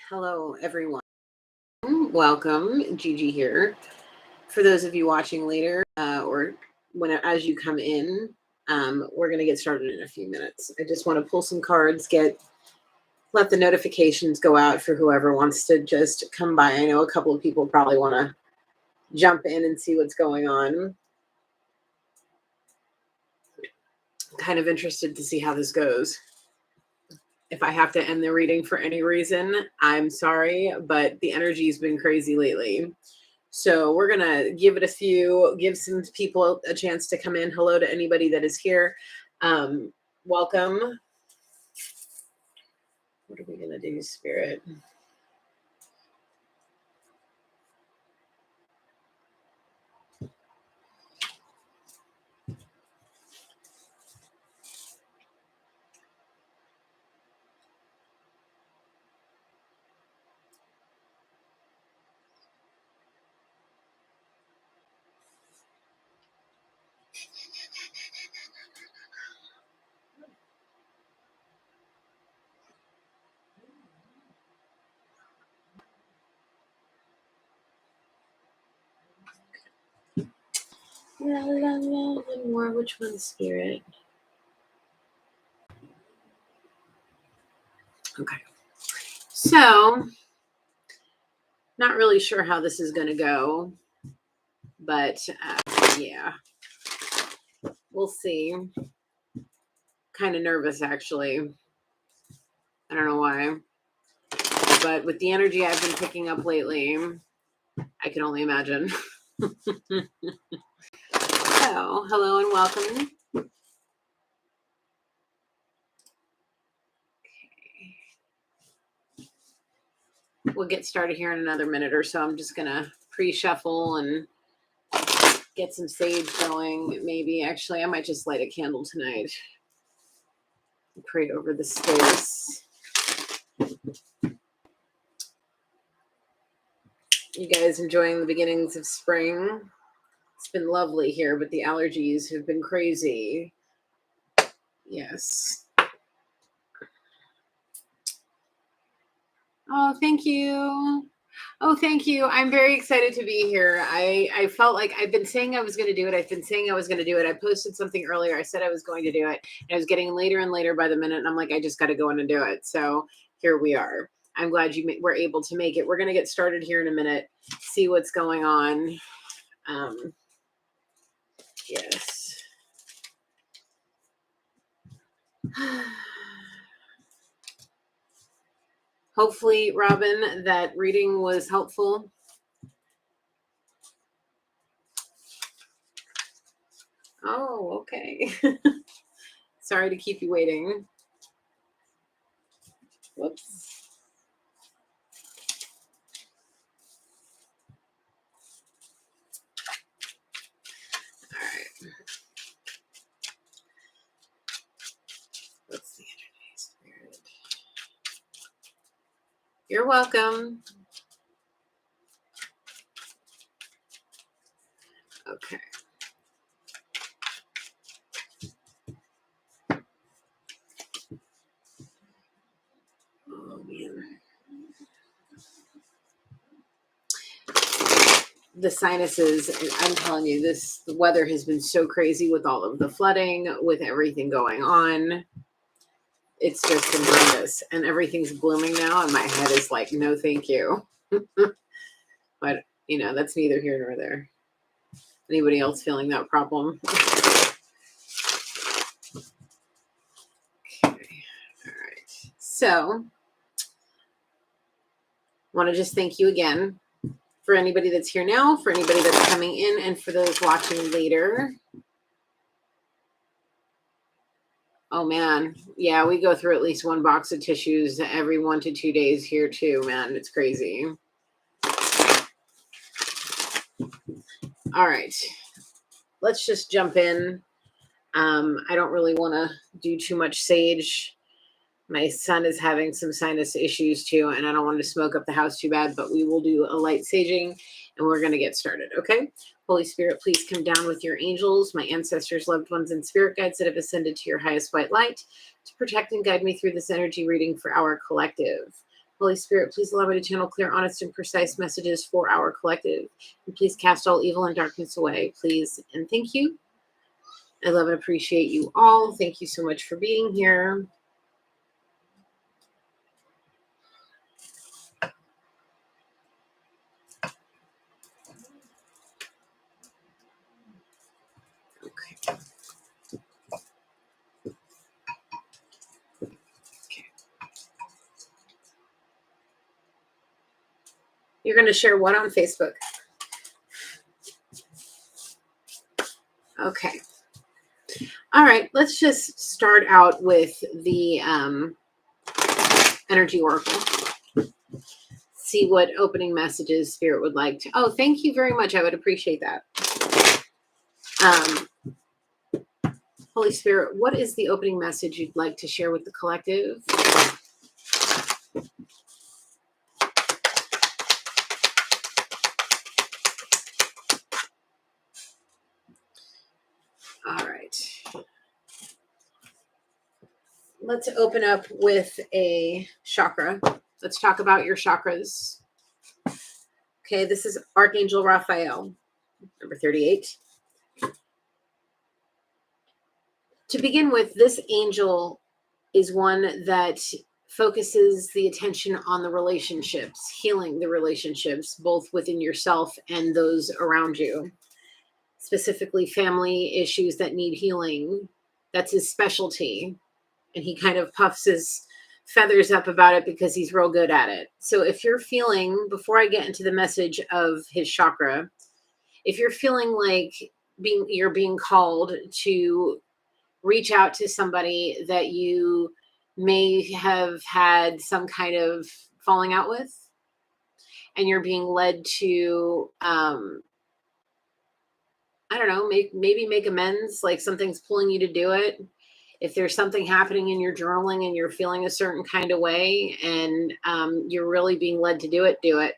Hello, everyone. Welcome. Gigi here. For those of you watching later or as you come in, we're going to get started in a few minutes. I just want to pull some cards, let the notifications go out for whoever wants to just come by. I know a couple of people probably want to jump in and see what's going on. Kind of interested to see how this goes. If I have to end the reading for any reason, I'm sorry, but the energy's been crazy lately. So we're going to give some people a chance to come in. Hello to anybody that is here. Welcome. What are we going to do, Spirit? One more. Which one, Spirit? Okay. So, not really sure how this is going to go, but yeah, we'll see. Kind of nervous, actually. I don't know why, but with the energy I've been picking up lately, I can only imagine. So, hello and welcome. We'll get started here in another minute or so. I'm just going to pre-shuffle and get some sage going. Maybe, actually, I might just light a candle tonight. Pray over the space. You guys enjoying the beginnings of spring? It's been lovely here, but the allergies have been crazy. Yes. Oh, thank you. Oh, thank you. I'm very excited to be here. I felt like I've been saying I was going to do it. I've been saying I was going to do it. I posted something earlier. I said I was going to do it. And I was getting later and later by the minute. And I'm like, I just got to go in and do it. So here we are. I'm glad you were able to make it. We're going to get started here in a minute. See what's going on. Yes. Hopefully, Robin, that reading was helpful. Oh, okay. Sorry to keep you waiting. Whoops. All right. What's the energy, Spirit? You're welcome. Okay. Oh, man. The sinuses, I'm telling you, the weather has been so crazy with all of the flooding, with everything going on. It's just been horrendous. And everything's blooming now, and my head is like, no, thank you. But, that's neither here nor there. Anybody else feeling that problem? Okay. All right. So, I want to just thank you again for anybody that's here now, for anybody that's coming in, and for those watching later. Oh, man. Yeah, we go through at least one box of tissues every 1 to 2 days here, too, man. It's crazy. All right. Let's just jump in. I don't really want to do too much sage. My son is having some sinus issues too, and I don't want to smoke up the house too bad, but we will do a light saging and we're going to get started. Okay. Holy Spirit, please come down with your angels, my ancestors, loved ones, and spirit guides that have ascended to your highest white light to protect and guide me through this energy reading for our collective. Holy Spirit, please allow me to channel clear, honest, and precise messages for our collective. And please cast all evil and darkness away, please. And thank you. I love and appreciate you all. Thank you so much for being here. Okay. You're going to share what on Facebook? Okay. All right. Let's just start out with the energy oracle. See what opening messages Spirit would like to. Oh, thank you very much. I would appreciate that. Holy Spirit, what is the opening message you'd like to share with the collective? All right. Let's open up with a chakra. Let's talk about your chakras. Okay, this is Archangel Raphael, number 38. To begin with, this angel is one that focuses the attention on the relationships, healing the relationships, both within yourself and those around you. Specifically, family issues that need healing. That's his specialty. And he kind of puffs his feathers up about it because he's real good at it. So if you're feeling, before I get into the message of his chakra, if you're feeling like you're being called to reach out to somebody that you may have had some kind of falling out with, and you're being led to, I don't know, maybe make amends, like something's pulling you to do it. If there's something happening in your journaling and you're feeling a certain kind of way and you're really being led to do it, do it.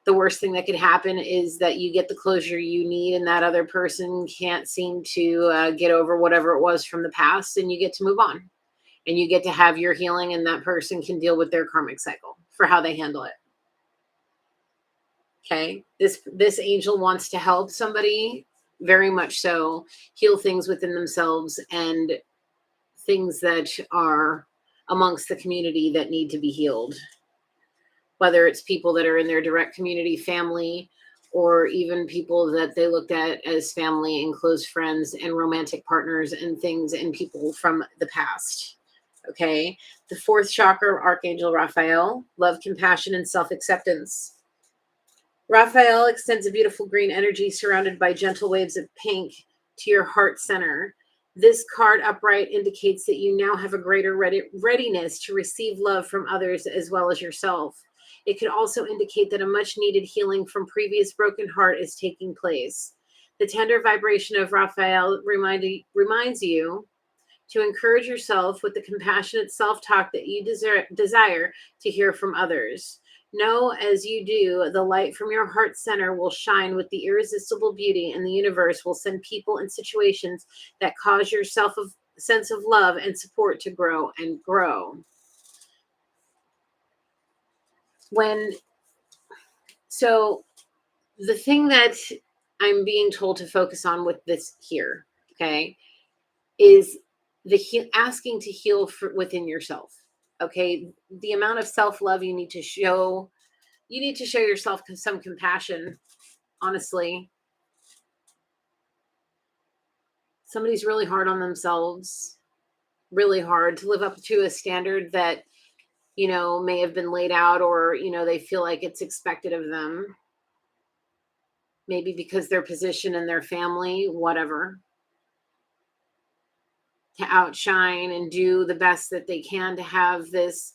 The worst thing that could happen is that you get the closure you need and that other person can't seem to get over whatever it was from the past, and you get to move on. And you get to have your healing, and that person can deal with their karmic cycle for how they handle it. Okay, this angel wants to help somebody, very much so, heal things within themselves and things that are amongst the community that need to be healed. Whether it's people that are in their direct community, family, or even people that they looked at as family and close friends and romantic partners and things and people from the past. Okay, the fourth chakra, Archangel Raphael, love, compassion, and self-acceptance. Raphael extends a beautiful green energy surrounded by gentle waves of pink to your heart center. This card upright indicates that you now have a greater readiness to receive love from others as well as yourself. It could also indicate that a much needed healing from previous broken heart is taking place. The tender vibration of Raphael reminds you to encourage yourself with the compassionate self-talk that you desire to hear from others. Know as you do, the light from your heart center will shine with the irresistible beauty, and the universe will send people and situations that cause your sense of love and support to grow and grow. So the thing that I'm being told to focus on with this here, okay, is asking to heal within yourself. Okay, the amount of self-love you need to show yourself some compassion. Honestly, somebody's really hard on themselves, really hard to live up to a standard that, may have been laid out, or, they feel like it's expected of them. Maybe because their position in their family, whatever, to outshine and do the best that they can to have this.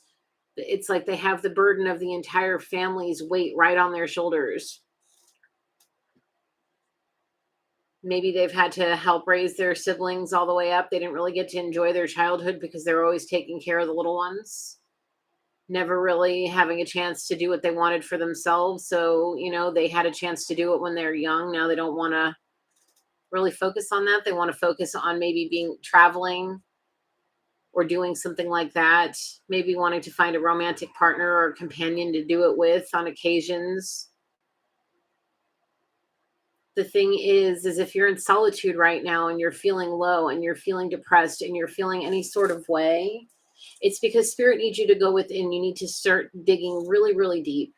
It's like they have the burden of the entire family's weight right on their shoulders. Maybe they've had to help raise their siblings all the way up. They didn't really get to enjoy their childhood because they were always taking care of the little ones, never really having a chance to do what they wanted for themselves. So, they had a chance to do it when they were young. Now they don't want to really focus on that. They want to focus on maybe being traveling or doing something like that. Maybe wanting to find a romantic partner or companion to do it with on occasions. The thing is if you're in solitude right now and you're feeling low and you're feeling depressed and you're feeling any sort of way, it's because spirit needs you to go within. You need to start digging really, really deep.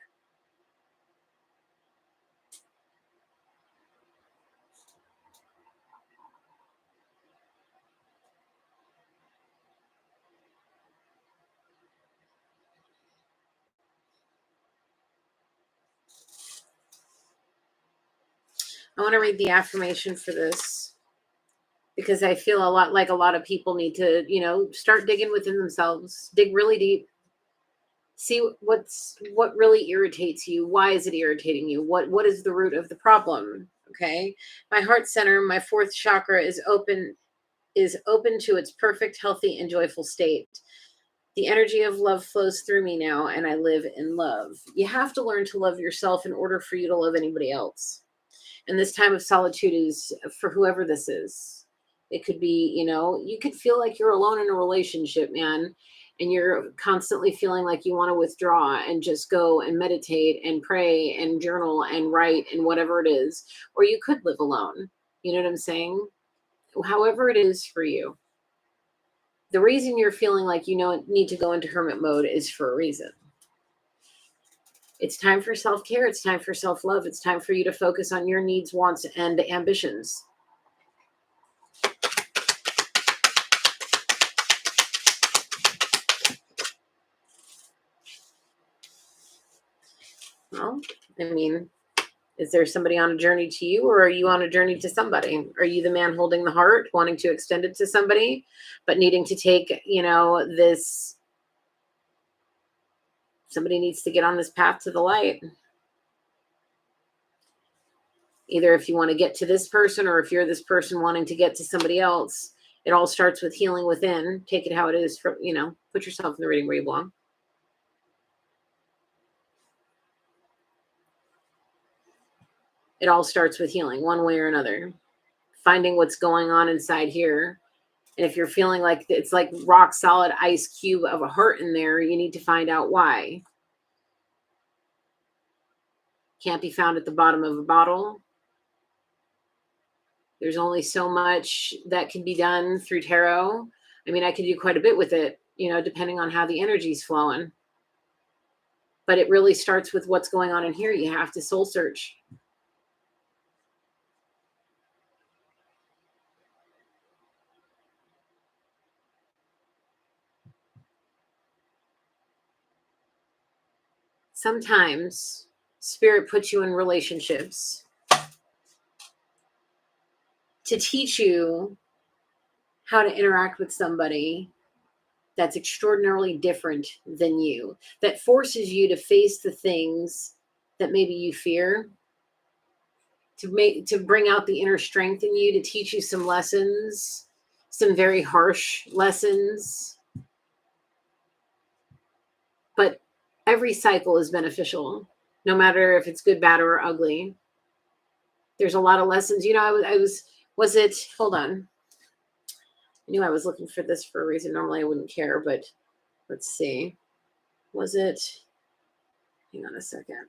I want to read the affirmation for this because I feel a lot of people need to, start digging within themselves, dig really deep, see what really irritates you. Why is it irritating you? What is the root of the problem? Okay. My heart center, my fourth chakra is open to its perfect, healthy, and joyful state. The energy of love flows through me now, and I live in love. You have to learn to love yourself in order for you to love anybody else. And this time of solitude is for whoever this is. It could be, you could feel like you're alone in a relationship, man, and you're constantly feeling like you want to withdraw and just go and meditate and pray and journal and write and whatever it is. Or you could live alone. You know what I'm saying? However it is for you. The reason you're feeling like you need to go into hermit mode is for a reason. It's time for self-care. It's time for self-love. It's time for you to focus on your needs, wants, and ambitions. Well, I mean, is there somebody on a journey to you, or are you on a journey to somebody? Are you the man holding the heart, wanting to extend it to somebody, but needing to take, this, somebody needs to get on this path to the light. Either if you want to get to this person or if you're this person wanting to get to somebody else, it all starts with healing within. Take it how it is. Put yourself in the reading where you belong. It all starts with healing one way or another. Finding what's going on inside here. And if you're feeling like it's like rock solid ice cube of a hurt in there, you need to find out why. Can't be found at the bottom of a bottle. There's only so much that can be done through tarot. I mean, I could do quite a bit with it, depending on how the energy's flowing. But it really starts with what's going on in here. You have to soul search. Sometimes spirit puts you in relationships to teach you how to interact with somebody that's extraordinarily different than you, that forces you to face the things that maybe you fear, to bring out the inner strength in you, to teach you some lessons, some very harsh lessons. But every cycle is beneficial, no matter if it's good, bad, or ugly. There's a lot of lessons. Hold on. I knew I was looking for this for a reason. Normally I wouldn't care, but let's see. Hang on a second.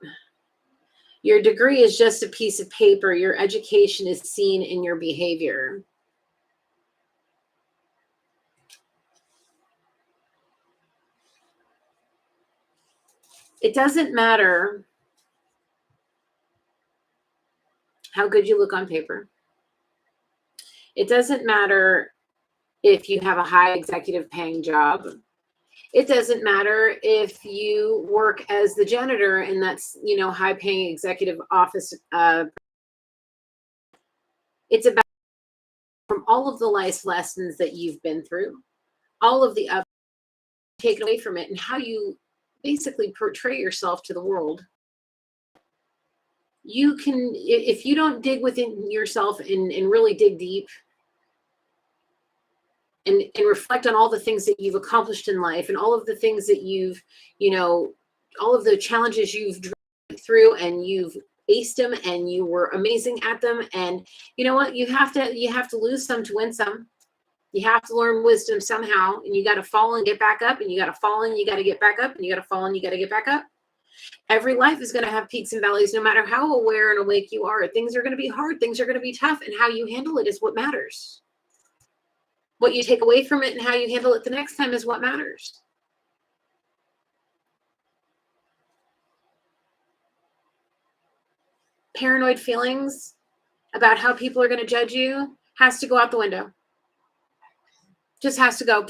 Your degree is just a piece of paper. Your education is seen in your behavior. It doesn't matter how good you look on paper. It doesn't matter if you have a high executive paying job. It doesn't matter if you work as the janitor in that's, high paying executive office. It's about from all of the life lessons that you've been through, all of the up taken away from it, and how you basically portray yourself to the world. you can, if you don't dig within yourself and really dig deep and reflect on all the things that you've accomplished in life and all of the things that you've, all of the challenges you've through and you've aced them and you were amazing at them. And you know what? You have to lose some to win some. You have to learn wisdom somehow, and you got to fall and get back up, and you got to fall and you got to get back up, and you got to fall and you got to get back up. Every life is going to have peaks and valleys, no matter how aware and awake you are. Things are going to be hard. Things are going to be tough, and how you handle it is what matters. What you take away from it and how you handle it the next time is what matters. Paranoid feelings about how people are going to judge you has to go out the window. Just has to go.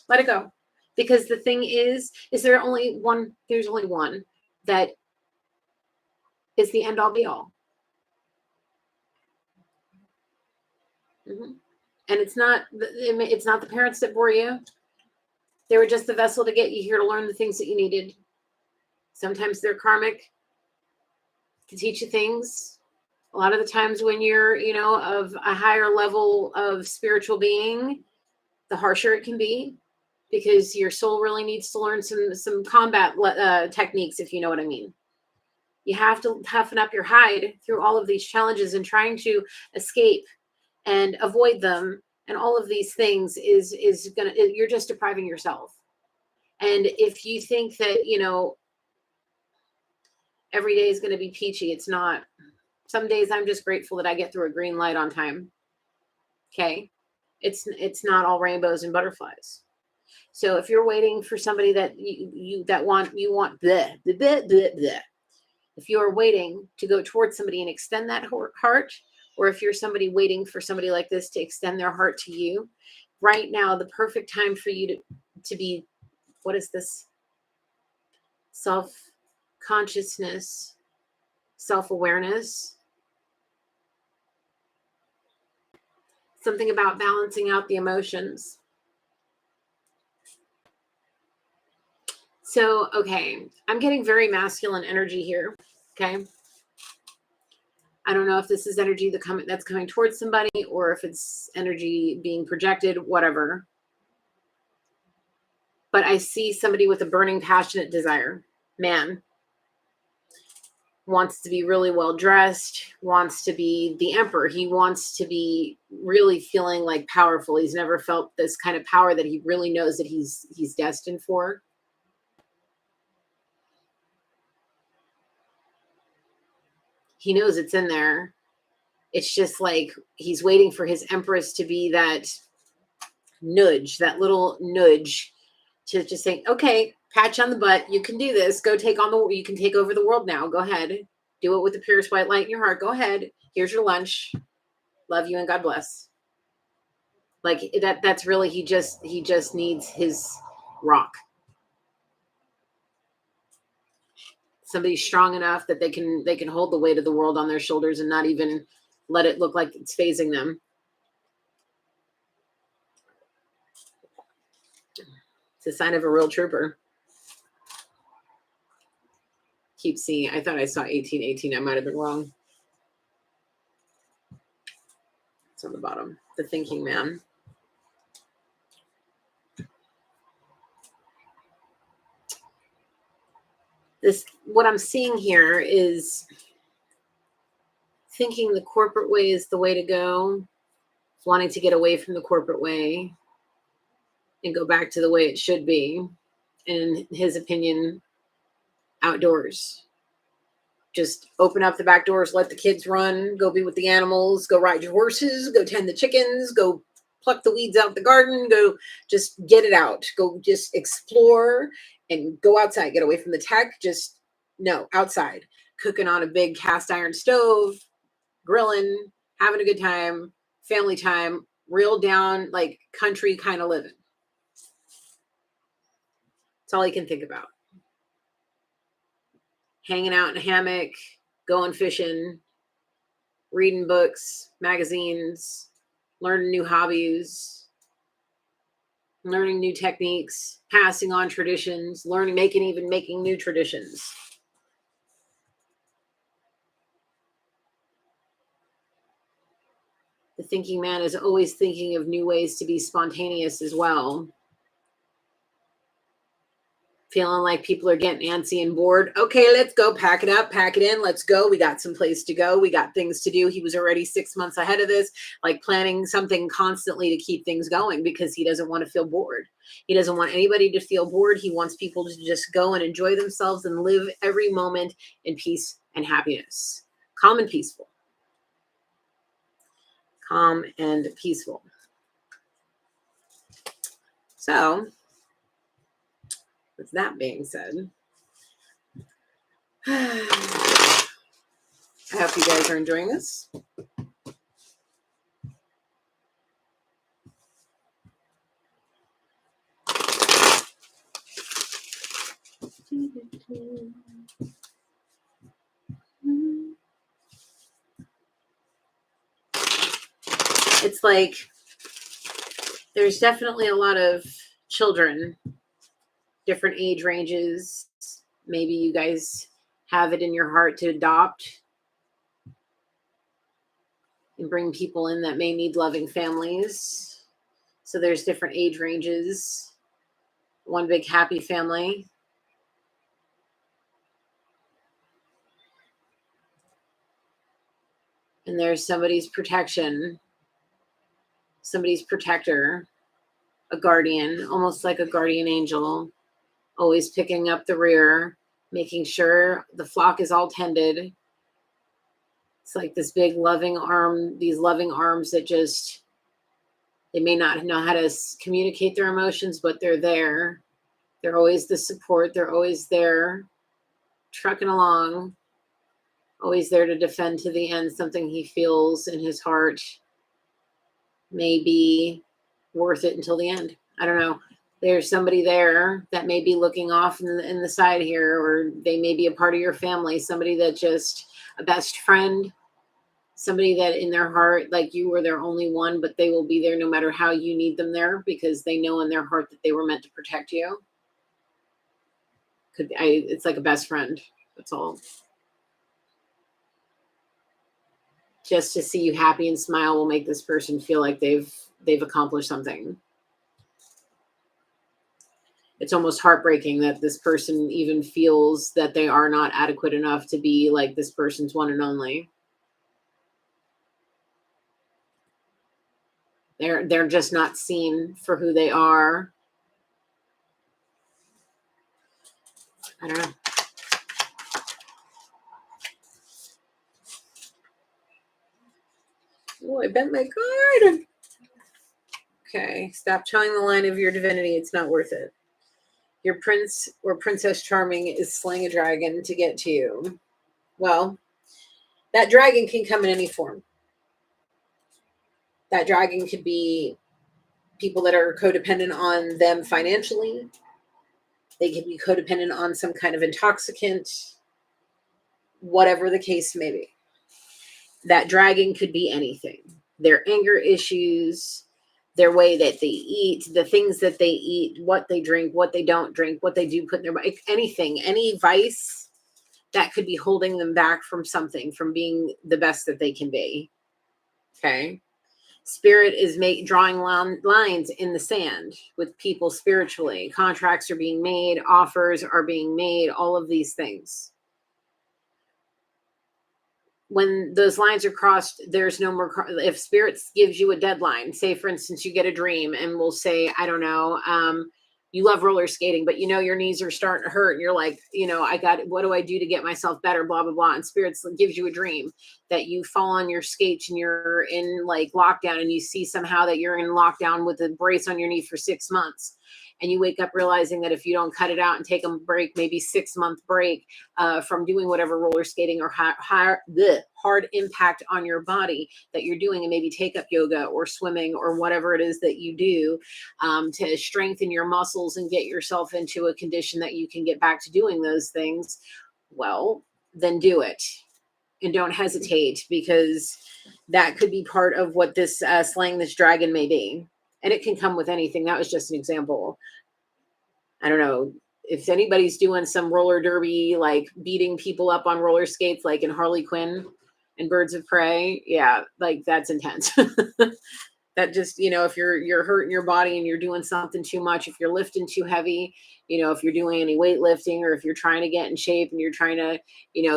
Let it go. Because the thing is there's only one that is the end all be all. Mm-hmm. And it's not the parents that bore you. They were just the vessel to get you here to learn the things that you needed. Sometimes they're karmic to teach you things. A lot of the times when you're, of a higher level of spiritual being, the harsher it can be, because your soul really needs to learn some combat techniques, if you know what I mean. You have to toughen up your hide through all of these challenges, and trying to escape and avoid them and all of these things you're just depriving yourself. And if you think that, every day is going to be peachy, it's not. Some days I'm just grateful that I get through a green light on time. Okay. It's not all rainbows and butterflies. So if you're waiting for somebody that you want bleh, bleh, bleh, bleh, bleh. If you're waiting to go towards somebody and extend that heart, or if you're somebody waiting for somebody like this to extend their heart to you, right now, the perfect time for you to be, what is this? Self-consciousness, self-awareness. Something about balancing out the emotions. So, okay, I'm getting very masculine energy here, okay? I don't know if this is energy that's coming towards somebody, or if it's energy being projected, whatever. But I see somebody with a burning, passionate desire. Man. Wants to be really well dressed, wants to be the emperor. He wants to be really feeling like powerful. He's never felt this kind of power that he really knows that he's destined for. He knows it's in there. It's just like he's waiting for his empress to be that nudge, that little nudge to just say, okay, patch on the butt. You can do this. You can take over the world now. Go ahead. Do it with the purest white light in your heart. Go ahead. Here's your lunch. Love you and God bless. Like that's really, he just needs his rock. Somebody strong enough that they can hold the weight of the world on their shoulders and not even let it look like it's phasing them. It's a sign of a real trooper. Keep seeing. I thought I saw 1818. I might have been wrong. It's on the bottom. The thinking man. What I'm seeing here is thinking the corporate way is the way to go, wanting to get away from the corporate way and go back to the way it should be. In his opinion, outdoors. Just open up the back doors, let the kids run, go be with the animals, go ride your horses, go tend the chickens, go pluck the weeds out the garden, go just get it out, go just explore and go outside, get away from the tech. Just no, outside, cooking on a big cast iron stove, grilling, having a good time, family time, real down, like country kind of living. That's all he can think about. Hanging out in a hammock, going fishing, reading books, magazines, learning new hobbies, learning new techniques, passing on traditions, making new traditions. The thinking man is always thinking of new ways to be spontaneous as well. Feeling like people are getting antsy and bored. Okay, let's go. Pack it up, pack it in. Let's go. We got some place to go. We got things to do. He was already 6 months ahead of this, like planning something constantly to keep things going because he doesn't want to feel bored. He doesn't want anybody to feel bored. He wants people to just go and enjoy themselves and live every moment in peace and happiness. Calm and peaceful. Calm and peaceful. So, with that being said, I hope you guys are enjoying this. It's like there's definitely a lot of children, different age ranges. Maybe you guys have it in your heart to adopt and bring people in that may need loving families. So there's different age ranges. One big happy family. And there's somebody's protection, somebody's protector, a guardian, almost like a guardian angel, always picking up the rear, making sure the flock is all tended. It's like this big loving arm, these loving arms that just, they may not know how to communicate their emotions, but they're there. They're always the support. They're always there, trucking along, always there to defend to the end something he feels in his heart may be worth it until the end. I don't know. There's somebody there that may be looking off in the side here, or they may be a part of your family, somebody that just a best friend, somebody that in their heart, like you were their only one, but they will be there no matter how you need them there because they know in their heart that they were meant to protect you. It's like a best friend. That's all. Just to see you happy and smile will make this person feel like they've accomplished something. It's almost heartbreaking that this person even feels that they are not adequate enough to be like this person's one and only. They're just not seen for who they are. I don't know. Oh, I bent my card. Okay, stop towing the line of your divinity. It's not worth it. Your prince or princess charming is slaying a dragon to get to you. Well, that dragon can come in any form. That dragon could be people that are codependent on them financially. They could be codependent on some kind of intoxicant, whatever the case may be. That dragon could be anything. Their anger issues, their way that they eat, the things that they eat, what they drink, what they don't drink, what they do put in their body, anything, any vice that could be holding them back from something, from being the best that they can be. Okay. Spirit is drawing lines in the sand with people spiritually. Contracts are being made, offers are being made, all of these things. When those lines are crossed, there's no more. If spirit gives you a deadline, say for instance, you get a dream and we'll say, I don't know, you love roller skating, but you know your knees are starting to hurt and you're like, what do I do to get myself better, blah blah blah, and spirits gives you a dream that you fall on your skates and you're in like lockdown, and you see somehow that you're in lockdown with a brace on your knee for 6 months, and you wake up realizing that if you don't cut it out and take a break, maybe 6-month break from doing whatever roller skating or hard impact on your body that you're doing, and maybe take up yoga or swimming or whatever it is that you do to strengthen your muscles and get yourself into a condition that you can get back to doing those things, well, then do it. And don't hesitate, because that could be part of what this slaying this dragon may be. And it can come with anything. That was just an example. I don't know if anybody's doing some roller derby, like beating people up on roller skates, like in Harley Quinn, and birds of prey. Yeah, like that's intense. That just, if you're hurting your body and you're doing something too much, if you're lifting too heavy, if you're doing any weightlifting, or if you're trying to get in shape and you're trying to,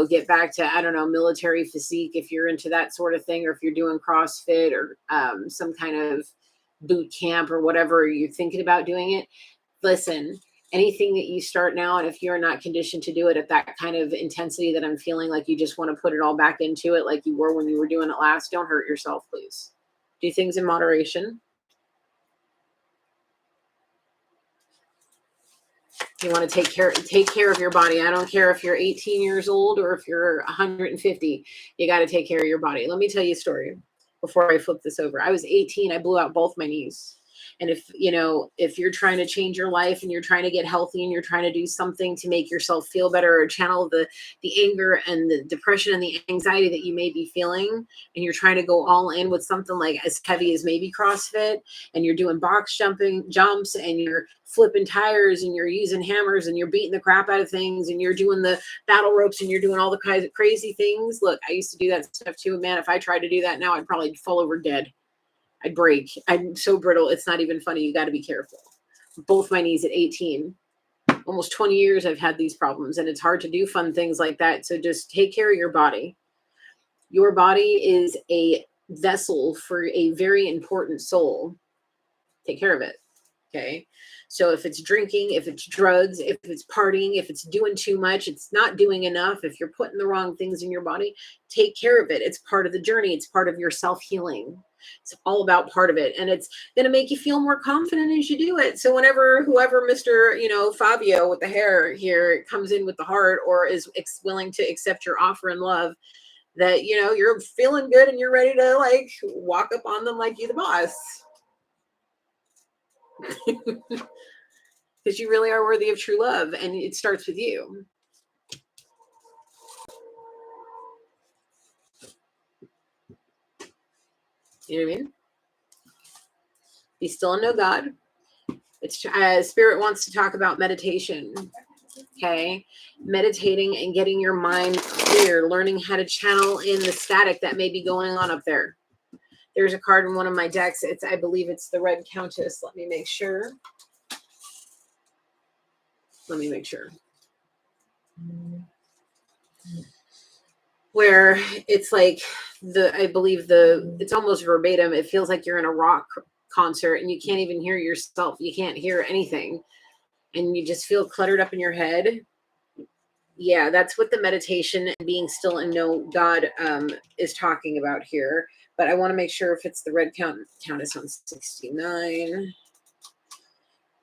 get back to, I don't know, military physique, if you're into that sort of thing, or if you're doing CrossFit or some kind of boot camp or whatever you're thinking about doing it, listen, anything that you start now, and if you're not conditioned to do it at that kind of intensity that I'm feeling, like you just want to put it all back into it like you were when you were doing it last, don't hurt yourself, please. Do things in moderation. You want to take care of your body. I don't care if you're 18 years old or if you're 150. You got to take care of your body. Let me tell you a story before I flip this over. I was 18. I blew out both my knees. And if you're trying to change your life and you're trying to get healthy and you're trying to do something to make yourself feel better or channel the anger and the depression and the anxiety that you may be feeling, and you're trying to go all in with something like as heavy as maybe CrossFit, and you're doing box jumps and you're flipping tires and you're using hammers and you're beating the crap out of things and you're doing the battle ropes and you're doing all the kinds of crazy things. Look, I used to do that stuff too. Man, if I tried to do that now, I'd probably fall over dead. I'd break. I'm so brittle. It's not even funny. You got to be careful. Both my knees at 18, almost 20 years I've had these problems, and it's hard to do fun things like that. So just take care of your body. Your body is a vessel for a very important soul. Take care of it. Okay. So if it's drinking, if it's drugs, if it's partying, if it's doing too much, it's not doing enough, if you're putting the wrong things in your body, take care of it. It's part of the journey. It's part of your self-healing. It's all about part of it. And it's going to make you feel more confident as you do it. So whenever whoever Mr. Fabio with the hair here comes in with the heart, or is willing to accept your offer in love, that, you're feeling good and you're ready to like walk up on them like you the boss. Because you really are worthy of true love, and it starts with you. You know what I mean? Be still and know God. It's Spirit wants to talk about meditation. Okay, meditating and getting your mind clear, learning how to channel in the static that may be going on up there. There's a card in one of my decks. I believe it's the Red Countess. Let me make sure. Where it's like it's almost verbatim. It feels like you're in a rock concert and you can't even hear yourself. You can't hear anything. And you just feel cluttered up in your head. Yeah, that's what the meditation and being still and know God is talking about here. But I want to make sure if it's the Red Countess on 69.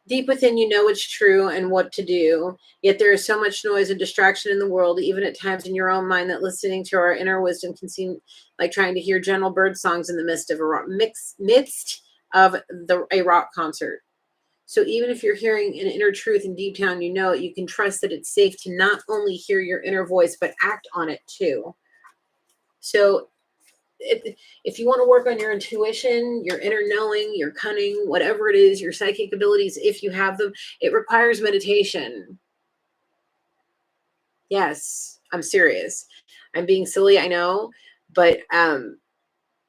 Deep within, you know it's true and what to do. Yet there is so much noise and distraction in the world, even at times in your own mind, that listening to our inner wisdom can seem like trying to hear gentle bird songs in the midst of a rock concert. So even if you're hearing an inner truth and deep down you know it, you can trust that it's safe to not only hear your inner voice, but act on it too. So if you want to work on your intuition, your inner knowing, your cunning, whatever it is, your psychic abilities, if you have them, it requires meditation. Yes, I'm serious. I'm being silly, I know, but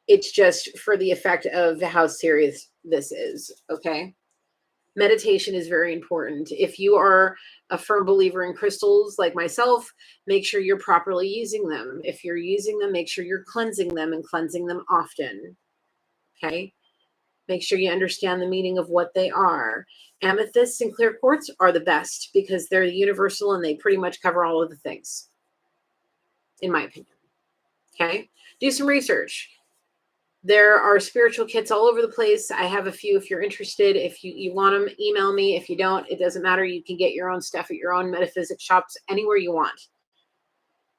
it's just for the effect of how serious this is, okay? Meditation is very important. If you are a firm believer in crystals like myself, make sure you're properly using them. If you're using them, make sure you're cleansing them and cleansing them often. Okay? Make sure you understand the meaning of what they are. Amethysts and clear quartz are the best because they're universal and they pretty much cover all of the things, in my opinion. Okay? Do some research. There are spiritual kits all over the place. I have a few if you're interested. If you want them, email me. If you don't, it doesn't matter. You can get your own stuff at your own metaphysics shops anywhere you want.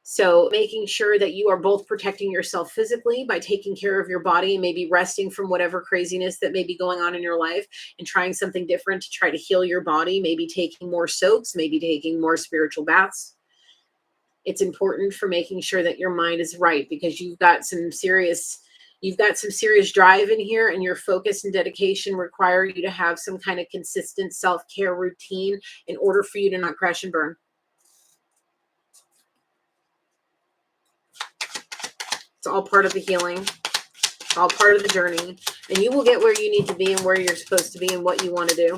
So making sure that you are both protecting yourself physically by taking care of your body and maybe resting from whatever craziness that may be going on in your life and trying something different to try to heal your body, maybe taking more soaks, maybe taking more spiritual baths. It's important for making sure that your mind is right because you've got some serious drive in here, and your focus and dedication require you to have some kind of consistent self-care routine in order for you to not crash and burn. That's all part of the healing. It's all part of the journey. And you will get where you need to be and where you're supposed to be and what you want to do.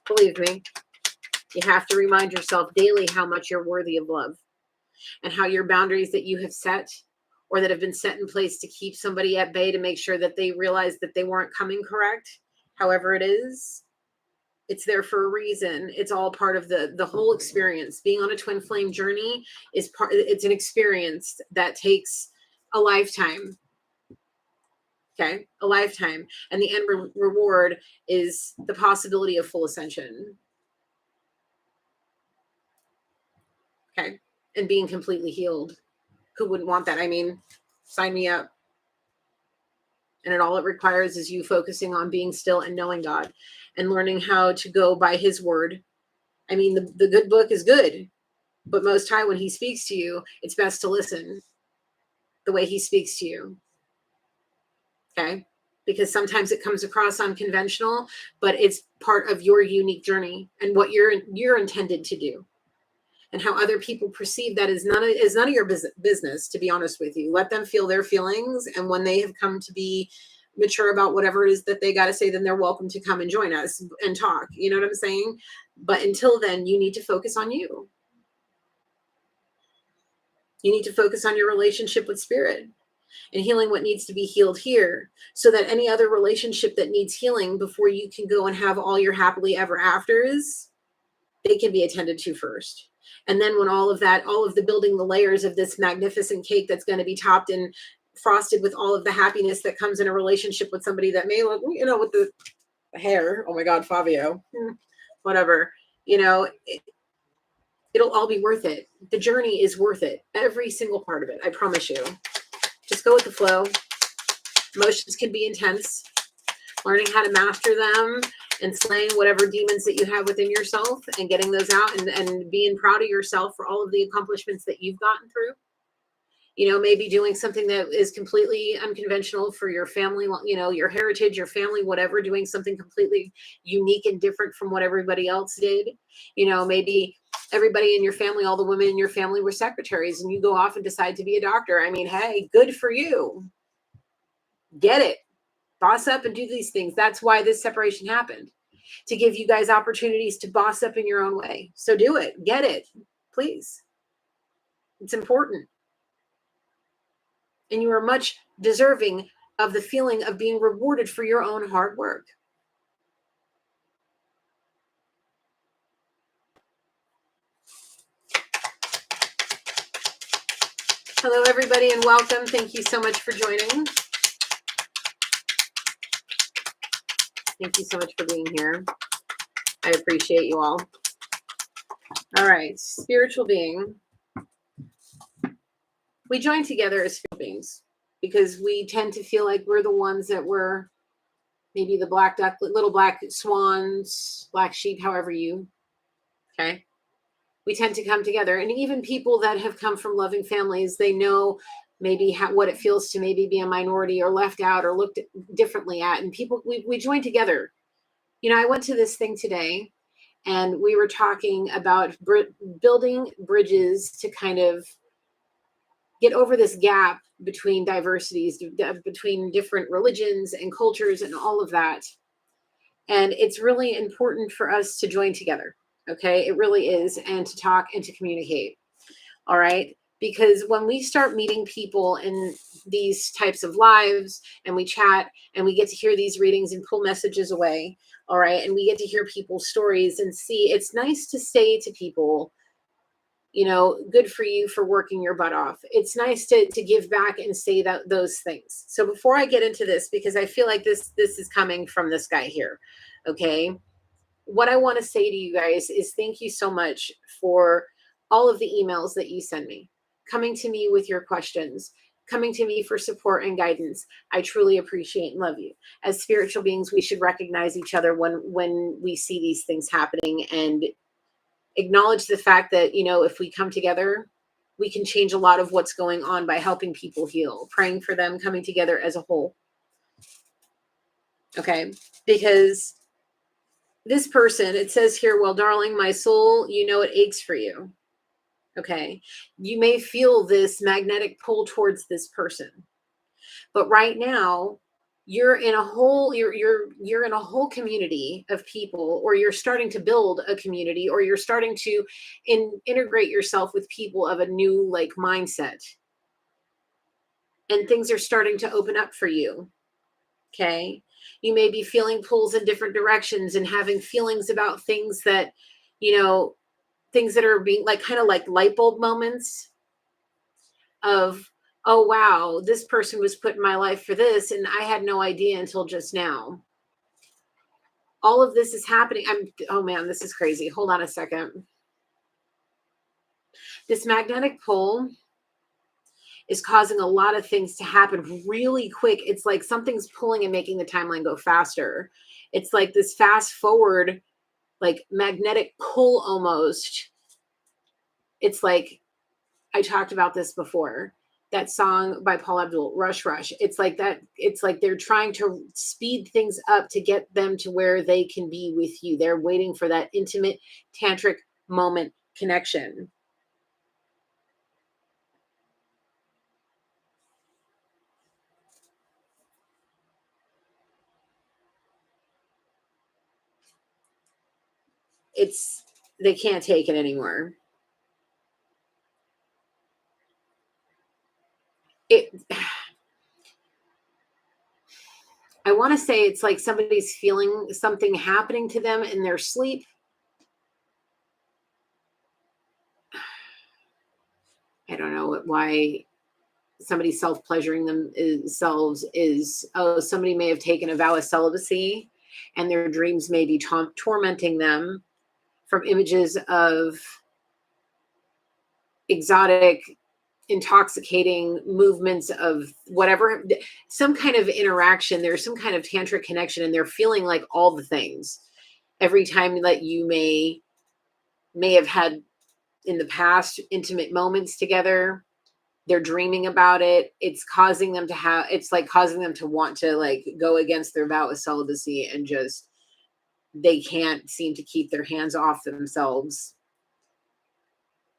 Believe me. You have to remind yourself daily how much you're worthy of love and how your boundaries that you have set or that have been set in place to keep somebody at bay to make sure that they realize that they weren't coming correct, however it is, it's there for a reason. It's all part of the whole experience. Being on a twin flame journey it's an experience that takes a lifetime. Okay, a lifetime. And the end reward is the possibility of full ascension. Okay, and being completely healed. Who wouldn't want that? I mean, sign me up. And all it requires is you focusing on being still and knowing God and learning how to go by his word. I mean, the good book is good, but Most High, when he speaks to you, it's best to listen the way he speaks to you. Okay? Because sometimes it comes across unconventional, but it's part of your unique journey and what you're intended to do. And how other people perceive that is none of your business, to be honest with you. Let them feel their feelings. And when they have come to be mature about whatever it is that they got to say, then they're welcome to come and join us and talk. You know what I'm saying? But until then, you need to focus on you. You need to focus on your relationship with spirit and healing what needs to be healed here, so that any other relationship that needs healing before you can go and have all your happily ever afters, they can be attended to first. And then when all of the building the layers of this magnificent cake that's going to be topped and frosted with all of the happiness that comes in a relationship with somebody that may look, with the hair. Oh my God, Fabio, whatever, it'll all be worth it. The journey is worth it. Every single part of it. I promise you. Just go with the flow. Emotions can be intense. Learning how to master them and slaying whatever demons that you have within yourself and getting those out and being proud of yourself for all of the accomplishments that you've gotten through. Maybe doing something that is completely unconventional for your family, your heritage, your family, whatever, doing something completely unique and different from what everybody else did. Maybe everybody in your family, all the women in your family were secretaries and you go off and decide to be a doctor. I mean, hey, good for you. Get it. Boss up and do these things. That's why this separation happened, to give you guys opportunities to boss up in your own way. So do it. Get it, please. It's important. And you are much deserving of the feeling of being rewarded for your own hard work. Hello, everybody, and welcome. Thank you so much for joining. Thank you so much for being here. I appreciate you all. All right, spiritual being. We join together as spiritual beings because we tend to feel like we're the ones that were maybe the black duck, little black swans, black sheep, however you, okay? We tend to come together. And even people that have come from loving families, they know maybe what it feels to maybe be a minority or left out or looked differently at. And people, we join together. I went to this thing today and we were talking about building bridges to kind of get over this gap between diversities, between different religions and cultures and all of that. And it's really important for us to join together. Okay, it really is. And to talk and to communicate. All right. Because when we start meeting people in these types of lives and we chat and we get to hear these readings and pull messages away. All right. And we get to hear people's stories and see, it's nice to say to people, good for you for working your butt off. It's nice to give back and say those things. So before I get into this, because I feel like this is coming from this guy here. Okay. What I want to say to you guys is thank you so much for all of the emails that you send me, coming to me with your questions, coming to me for support and guidance. I truly appreciate and love you. As spiritual beings, we should recognize each other when we see these things happening and acknowledge the fact that, if we come together, we can change a lot of what's going on by helping people heal, praying for them, coming together as a whole. Okay. Because this person, it says here, well, darling, my soul, it aches for you. Okay. You may feel this magnetic pull towards this person. But right now, you're in a whole community of people, or you're starting to build a community, or you're starting to integrate yourself with people of a new like mindset. And things are starting to open up for you. Okay. You may be feeling pulls in different directions and having feelings about things that, you know, things that are being like kind of like light bulb moments of, oh, wow, this person was put in my life for this. And I had no idea until just now. All of this is happening. Oh man, this is crazy. Hold on a second. This magnetic pull is causing a lot of things to happen really quick. It's like something's pulling and making the timeline go faster. It's like this fast forward, like magnetic pull almost. It's like, I talked about this before. That song by Paul Abdul, Rush Rush. It's like that. It's like they're trying to speed things up to get them to where they can be with you. They're waiting for that intimate tantric moment connection. They can't take it anymore. It I want to say it's like somebody's feeling something happening to them in their sleep. I don't know why somebody self-pleasuring themselves is, oh, somebody may have taken a vow of celibacy and their dreams may be tormenting them from images of exotic, intoxicating movements of whatever, some kind of interaction. There's some kind of tantric connection and they're feeling like all the things every time that you may have had in the past intimate moments together. They're dreaming about it. It's like causing them to want to like go against their vow of celibacy and just, they can't seem to keep their hands off themselves.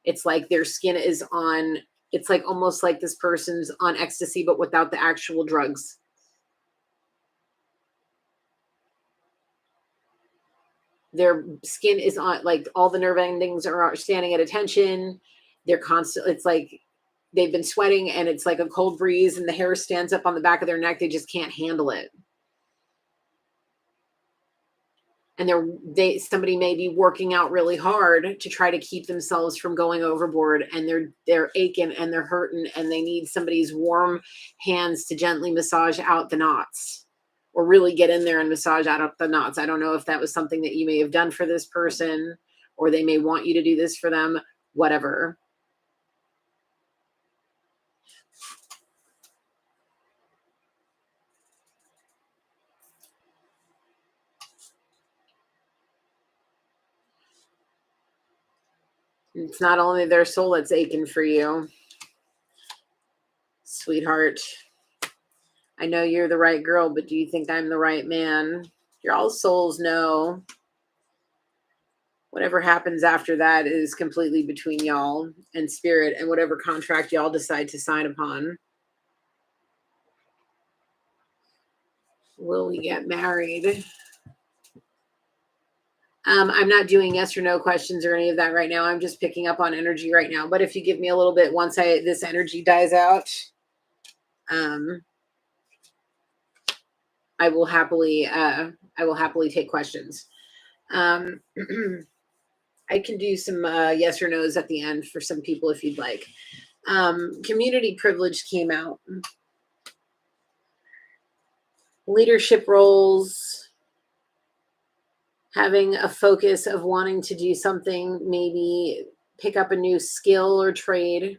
It's like their skin is on, it's like almost like this person's on ecstasy, but without the actual drugs. Their skin is on, like all the nerve endings are standing at attention. They're constant. It's like they've been sweating and it's like a cold breeze and the hair stands up on the back of their neck. They just can't handle it. And somebody may be working out really hard to try to keep themselves from going overboard, and they're aching and they're hurting and they need somebody's warm hands to gently massage out the knots, or really get in there and massage out the knots. I don't know if that was something that you may have done for this person, or they may want you to do this for them, whatever. It's not only their soul that's aching for you. Sweetheart, I know you're the right girl, but do you think I'm the right man? Your all souls know. Whatever happens after that is completely between y'all and spirit and whatever contract y'all decide to sign upon. Will we get married? I'm not doing yes or no questions or any of that right now. I'm just picking up on energy right now. But if you give me a little bit, once this energy dies out, I will happily take questions. I can do some yes or no's at the end for some people if you'd like. Community privilege came out. Leadership roles, having a focus of wanting to do something, maybe pick up a new skill or trade.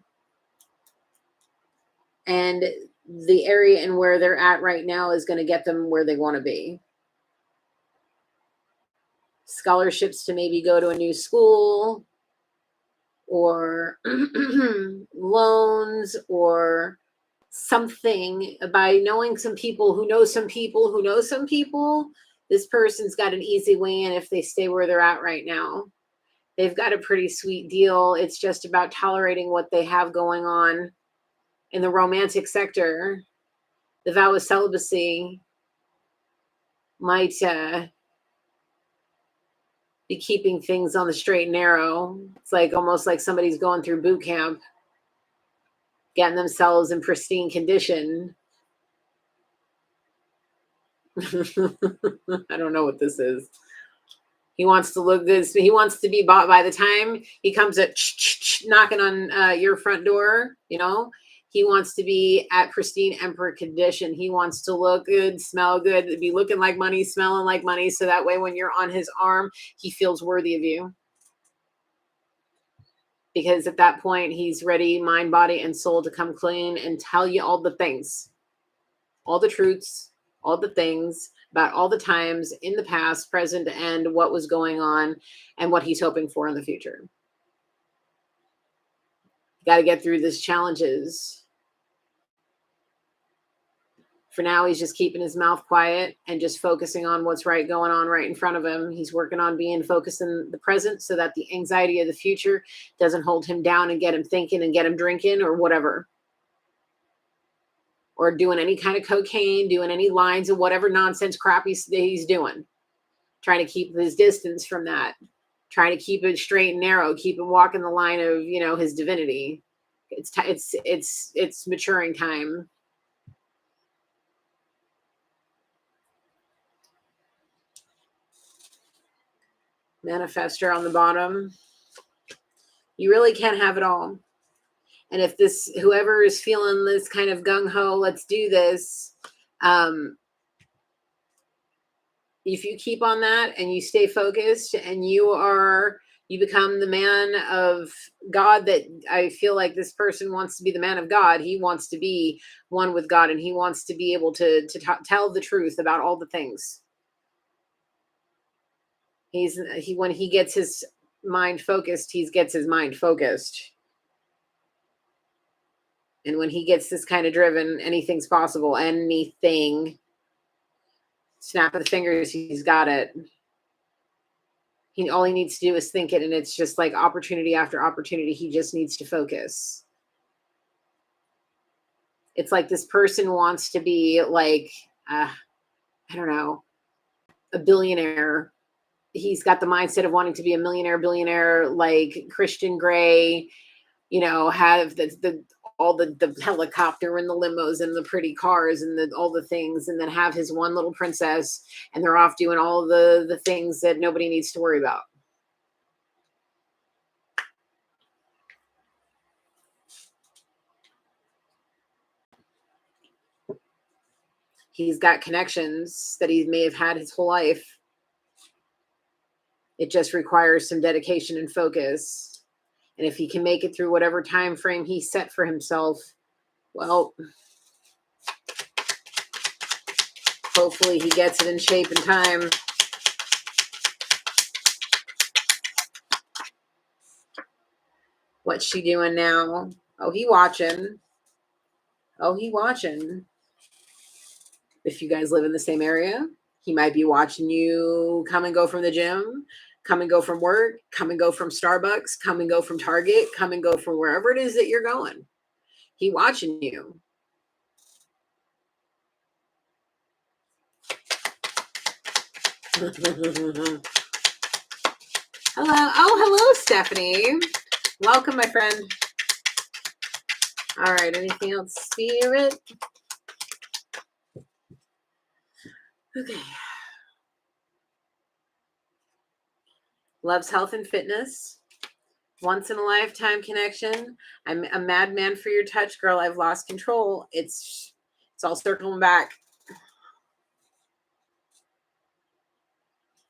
And the area and where they're at right now is going to get them where they want to be. Scholarships to maybe go to a new school, or loans, or something. By knowing some people who know some people who know some people, this person's got an easy way in if they stay where they're at right now. They've got a pretty sweet deal. It's just about tolerating what they have going on in the romantic sector. The vow of celibacy might be keeping things on the straight and narrow. It's like almost like somebody's going through boot camp, getting themselves in pristine condition. I don't know what this is. He wants to look good. He wants to be bought by the time he comes at knocking on your front door. You know, he wants to be at pristine emperor condition. He wants to look good, smell good, be looking like money, smelling like money. So that way, when you're on his arm, he feels worthy of you. Because at that point, he's ready, mind, body, and soul, to come clean and tell you all the things, all the truths, all the things about all the times in the past, present, and what was going on and what he's hoping for in the future. Got to get through these challenges. For now, he's just keeping his mouth quiet and just focusing on what's right going on right in front of him. He's working on being focused in the present so that the anxiety of the future doesn't hold him down and get him thinking and get him drinking or whatever. Or doing any kind of cocaine, doing any lines of whatever nonsense crap he's doing. Trying to keep his distance from that. Trying to keep it straight and narrow, keep him walking the line of, you know, his divinity. It's maturing time. Manifestor on the bottom. You really can't have it all. And if this, whoever is feeling this kind of gung-ho, let's do this, if you keep on that and you stay focused and you become the man of God that I feel like this person wants to be, the man of God. He wants to be one with God, and he wants to be able to tell the truth about all the things. When he gets his mind focused, he gets his mind focused. And when he gets this kind of driven, anything's possible. Anything. Snap of the fingers, he's got it. All he needs to do is think it, and it's just like opportunity after opportunity. He just needs to focus. It's like this person wants to be like, I don't know, a billionaire. He's got the mindset of wanting to be a millionaire, billionaire, like Christian Grey, you know, have all the helicopter and the limos and the pretty cars and all the things, and then have his one little princess, and they're off doing all the things that nobody needs to worry about. He's got connections that he may have had his whole life. It just requires some dedication and focus. And if he can make it through whatever time frame he set for himself, well, hopefully he gets it in shape and time. What's she doing now? Oh, he watching. Oh, he watching. If you guys live in the same area, he might be watching you come and go from the gym, come and go from work, come and go from Starbucks, come and go from Target, come and go from wherever it is that you're going. He watching you. Hello. Oh, hello, Stephanie. Welcome, my friend. All right. Anything else, Spirit? Okay. Loves health and fitness. Once in a lifetime connection. I'm a madman for your touch, girl. I've lost control. It's all circling back.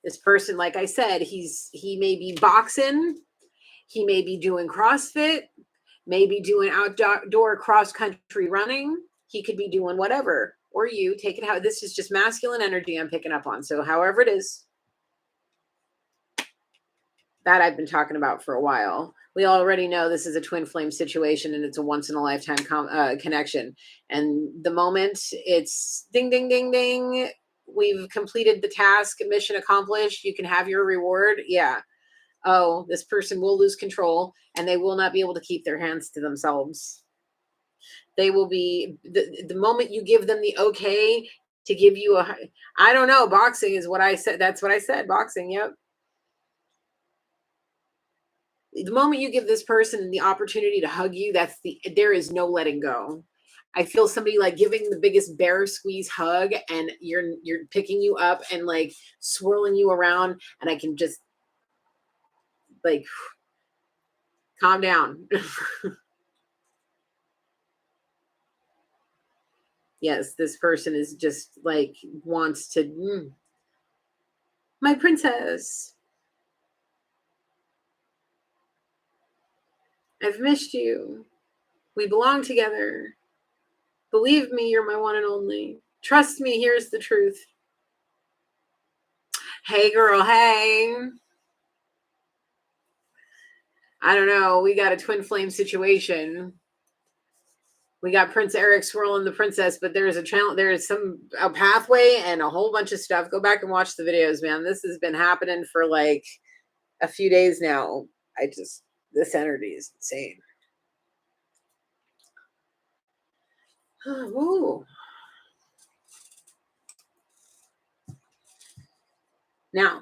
This person, like I said, he may be boxing, he may be doing CrossFit, maybe doing outdoor cross-country running. He could be doing whatever. Or you take it how this is just masculine energy I'm picking up on. So however it is, that I've been talking about for a while. We already know this is a twin flame situation, and it's a once in a lifetime connection. And the moment it's ding, ding, ding, ding, we've completed the task, mission accomplished, you can have your reward. Yeah. oh, this person will lose control and they will not be able to keep their hands to themselves. They will be, the moment you give them the okay to give you I don't know, boxing is what I said. That's what I said, boxing. Yep. The moment you give this person the opportunity to hug you, there is no letting go. I feel somebody like giving the biggest bear squeeze hug, and you're picking you up and like swirling you around, and I can just like calm down. Yes, this person is just like wants to, my princess. I've missed you. We belong together. Believe me, you're my one and only. Trust me, here's the truth. Hey, girl, hey. I don't know. We got a twin flame situation. We got Prince Eric swirling the princess, but there's a channel, there's a pathway and a whole bunch of stuff. Go back and watch the videos, man. This has been happening for like a few days now. This energy is insane. Ooh. Now,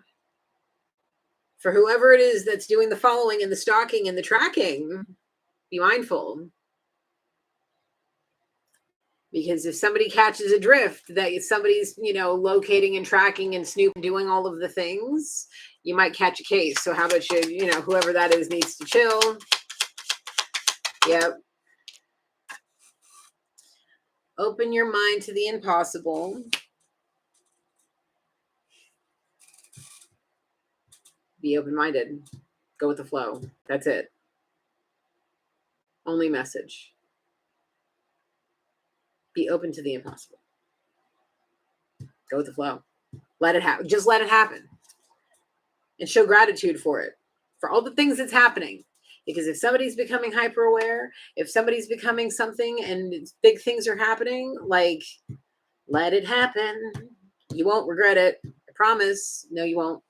for whoever it is that's doing the following and the stalking and the tracking, be mindful. Because if somebody catches a drift that somebody's, locating and tracking and snooping, doing all of the things, you might catch a case. So how about whoever that is needs to chill. Yep. Open your mind to the impossible. Be open-minded. Go with the flow. That's it. Only message. Be open to the impossible. Go with the flow. Let it happen. Just let it happen. And show gratitude for it. For all the things that's happening. Because if somebody's becoming hyper aware, if somebody's becoming something and big things are happening, like, let it happen. You won't regret it. I promise. No, you won't.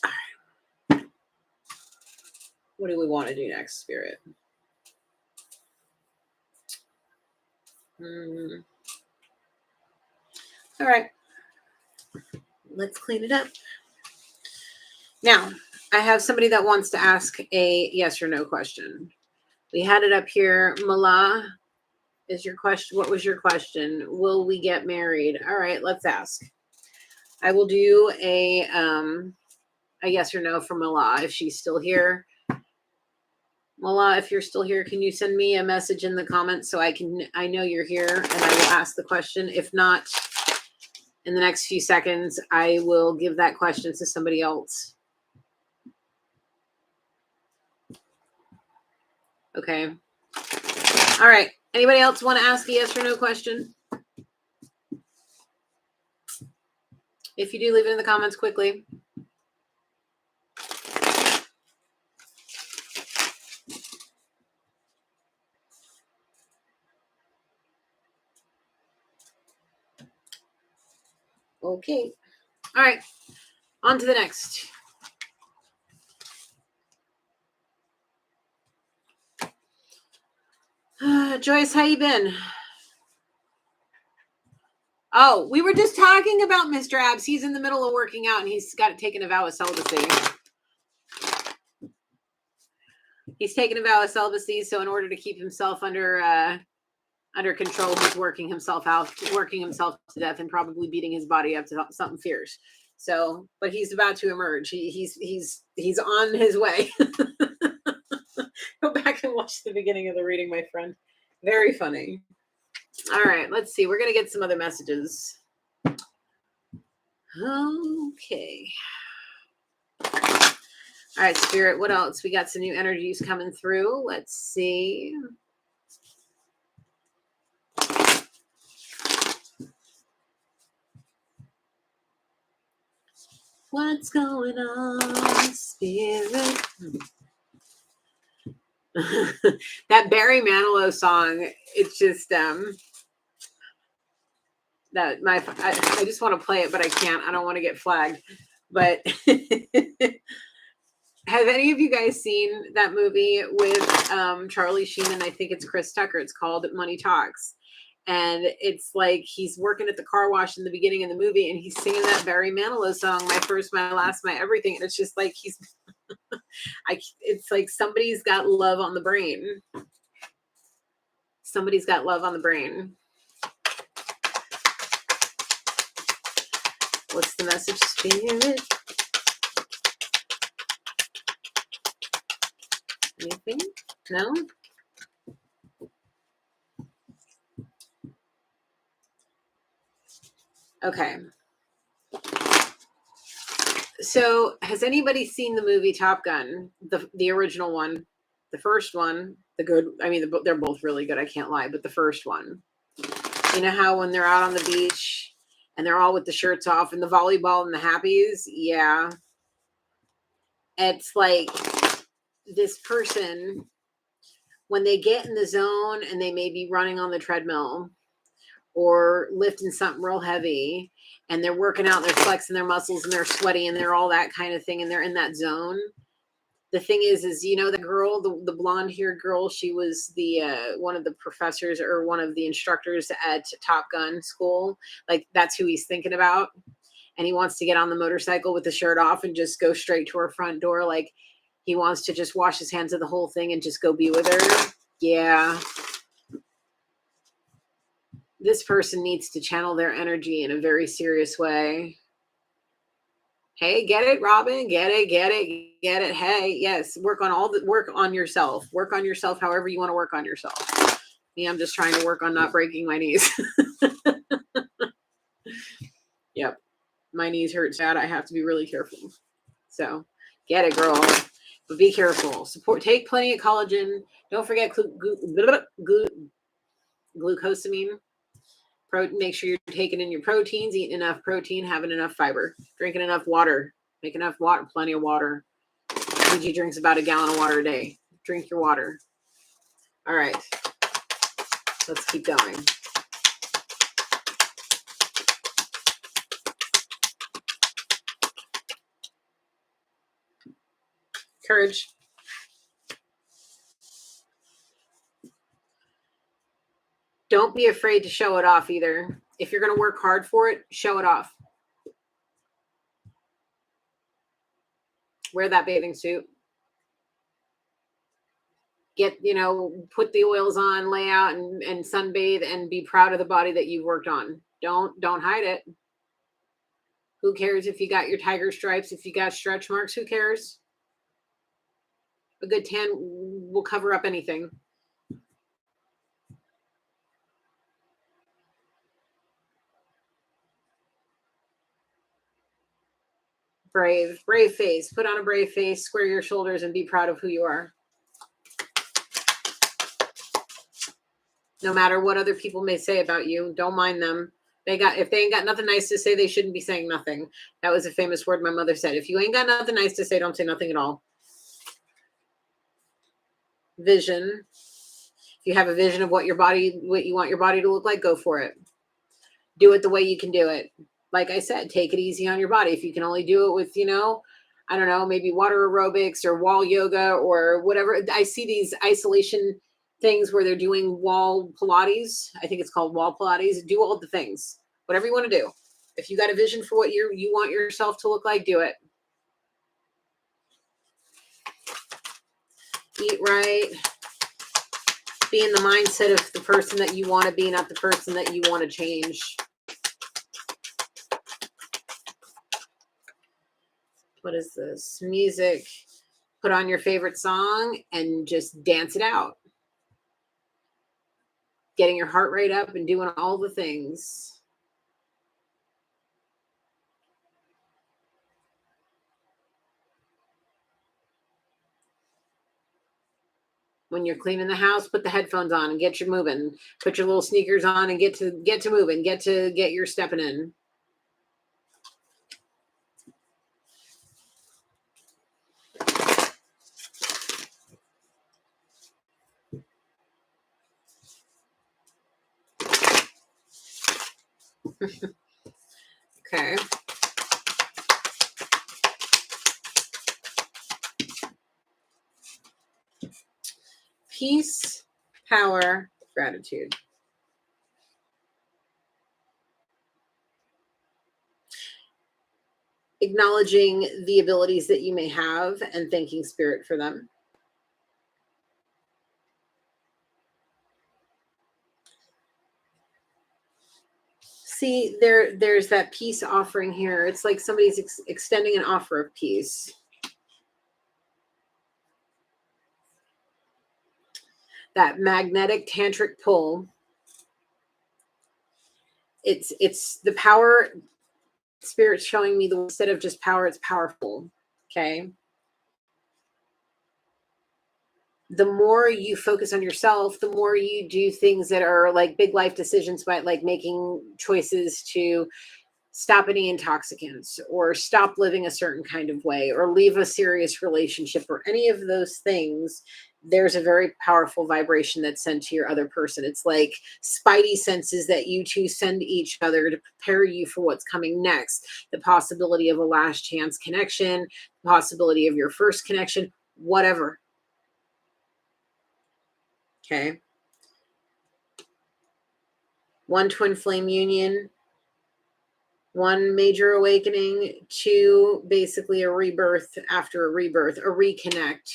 All right. What do we want to do next, Spirit? All right. Let's clean it up. Now, I have somebody that wants to ask a yes or no question. We had it up here. Mala, is your question? What was your question? Will we get married? All right, let's ask. I will do a yes or no for Mala if she's still here. Mala, if you're still here, can you send me a message in the comments so I know you're here and I will ask the question. If not, in the next few seconds, I will give that question to somebody else. Okay. All right. Anybody else want to ask a yes or no question? If you do, leave it in the comments quickly. Okay. All right. On to the next. Joyce, how you been? Oh, we were just talking about Mr. Abs. He's in the middle of working out and he's got taken a vow of celibacy. He's taken a vow of celibacy, so in order to keep himself under control, he's working himself to death and probably beating his body up to something fierce. So, but he's about to emerge. He's on his way. Go back and watch the beginning of the reading, my friend. Very funny. All right, let's see. We're going to get some other messages. Okay. All right, Spirit, what else? We got some new energies coming through. Let's see. What's going on, Spirit? That Barry Manilow song, it's just that I just want to play it, but I can't. I don't want to get flagged. But have any of you guys seen that movie with Charlie Sheen and I think it's Chris Tucker? It's called Money Talks. And it's like he's working at the car wash in the beginning of the movie and he's singing that Barry Manilow song, My First, My Last, My Everything. And it's just like it's like somebody's got love on the brain. Somebody's got love on the brain. What's the message, Spirit? Anything? No? Okay. So, has anybody seen the movie Top Gun? The original one, the first one, the good. I mean, they're both really good. I can't lie, but the first one. You know how when they're out on the beach and they're all with the shirts off and the volleyball and the happies? Yeah. It's like this person, when they get in the zone and they may be running on the treadmill or lifting something real heavy and they're working out, they're flexing their muscles and they're sweaty and they're all that kind of thing and they're in that zone. The thing is you know the girl, the blonde haired girl, she was the one of the professors or one of the instructors at Top Gun school. Like that's who he's thinking about. And he wants to get on the motorcycle with the shirt off and just go straight to her front door. Like he wants to just wash his hands of the whole thing and just go be with her. Yeah. This person needs to channel their energy in a very serious way. Hey, get it, Robin? Get it, get it, get it. Hey, yes, work on yourself. Work on yourself however you want to work on yourself. Me, I'm just trying to work on not breaking my knees. Yep. My knees hurt bad. I have to be really careful. So get it, girl. But be careful. Take plenty of collagen. Don't forget glucosamine. Make sure you're taking in your proteins, eating enough protein, having enough fiber, drinking enough water. Make enough water, plenty of water. Gigi drinks about a gallon of water a day. Drink your water. All right. Let's keep going. Courage. Don't be afraid to show it off either. If you're going to work hard for it, show it off. Wear that bathing suit. Put the oils on, lay out and sunbathe and be proud of the body that you've worked on. Don't hide it. Who cares if you got your tiger stripes, if you got stretch marks, who cares? A good tan will cover up anything. Brave face. Put on a brave face, square your shoulders, and be proud of who you are. No matter what other people may say about you, don't mind them. If they ain't got nothing nice to say, they shouldn't be saying nothing. That was a famous word my mother said. If you ain't got nothing nice to say, don't say nothing at all. Vision. If you have a vision of what you want your body to look like, go for it. Do it the way you can do it. Like I said, take it easy on your body. If you can only do it with, I don't know, maybe water aerobics or wall yoga or whatever. I see these isolation things where they're doing wall Pilates. I think it's called wall Pilates. Do all the things, whatever you want to do. If you got a vision for what you want yourself to look like, do it. Eat right. Be in the mindset of the person that you want to be, not the person that you want to change. What is this? Music. Put on your favorite song and just dance it out. Getting your heart rate up and doing all the things. When you're cleaning the house, put the headphones on and get you moving. Put your little sneakers on and get to moving. Get your stepping in. Okay. Peace, power, gratitude. Acknowledging the abilities that you may have and thanking spirit for them. See, there's that peace offering here. It's like somebody's extending an offer of peace. That magnetic tantric pull. It's the power. Spirit's showing me the instead of just power, it's powerful. Okay. The more you focus on yourself, the more you do things that are like big life decisions, but like making choices to stop any intoxicants or stop living a certain kind of way or leave a serious relationship or any of those things, there's a very powerful vibration that's sent to your other person. It's like spidey senses that you two send each other to prepare you for what's coming next. The possibility of a last chance connection, the possibility of your first connection, whatever. Okay. One twin flame union, one major awakening, two basically a rebirth after a rebirth, a reconnect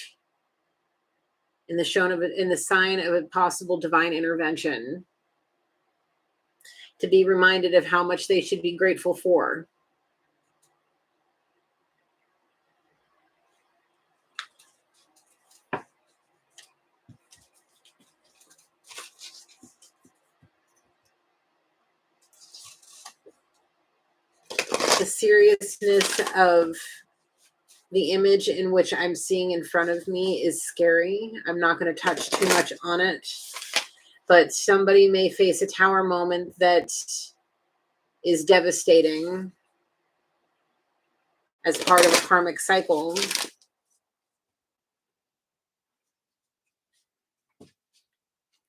in the shown of it in the sign of a possible divine intervention, to be reminded of how much they should be grateful for. The seriousness of the image in which I'm seeing in front of me is scary. I'm not going to touch too much on it, but somebody may face a tower moment that is devastating as part of a karmic cycle.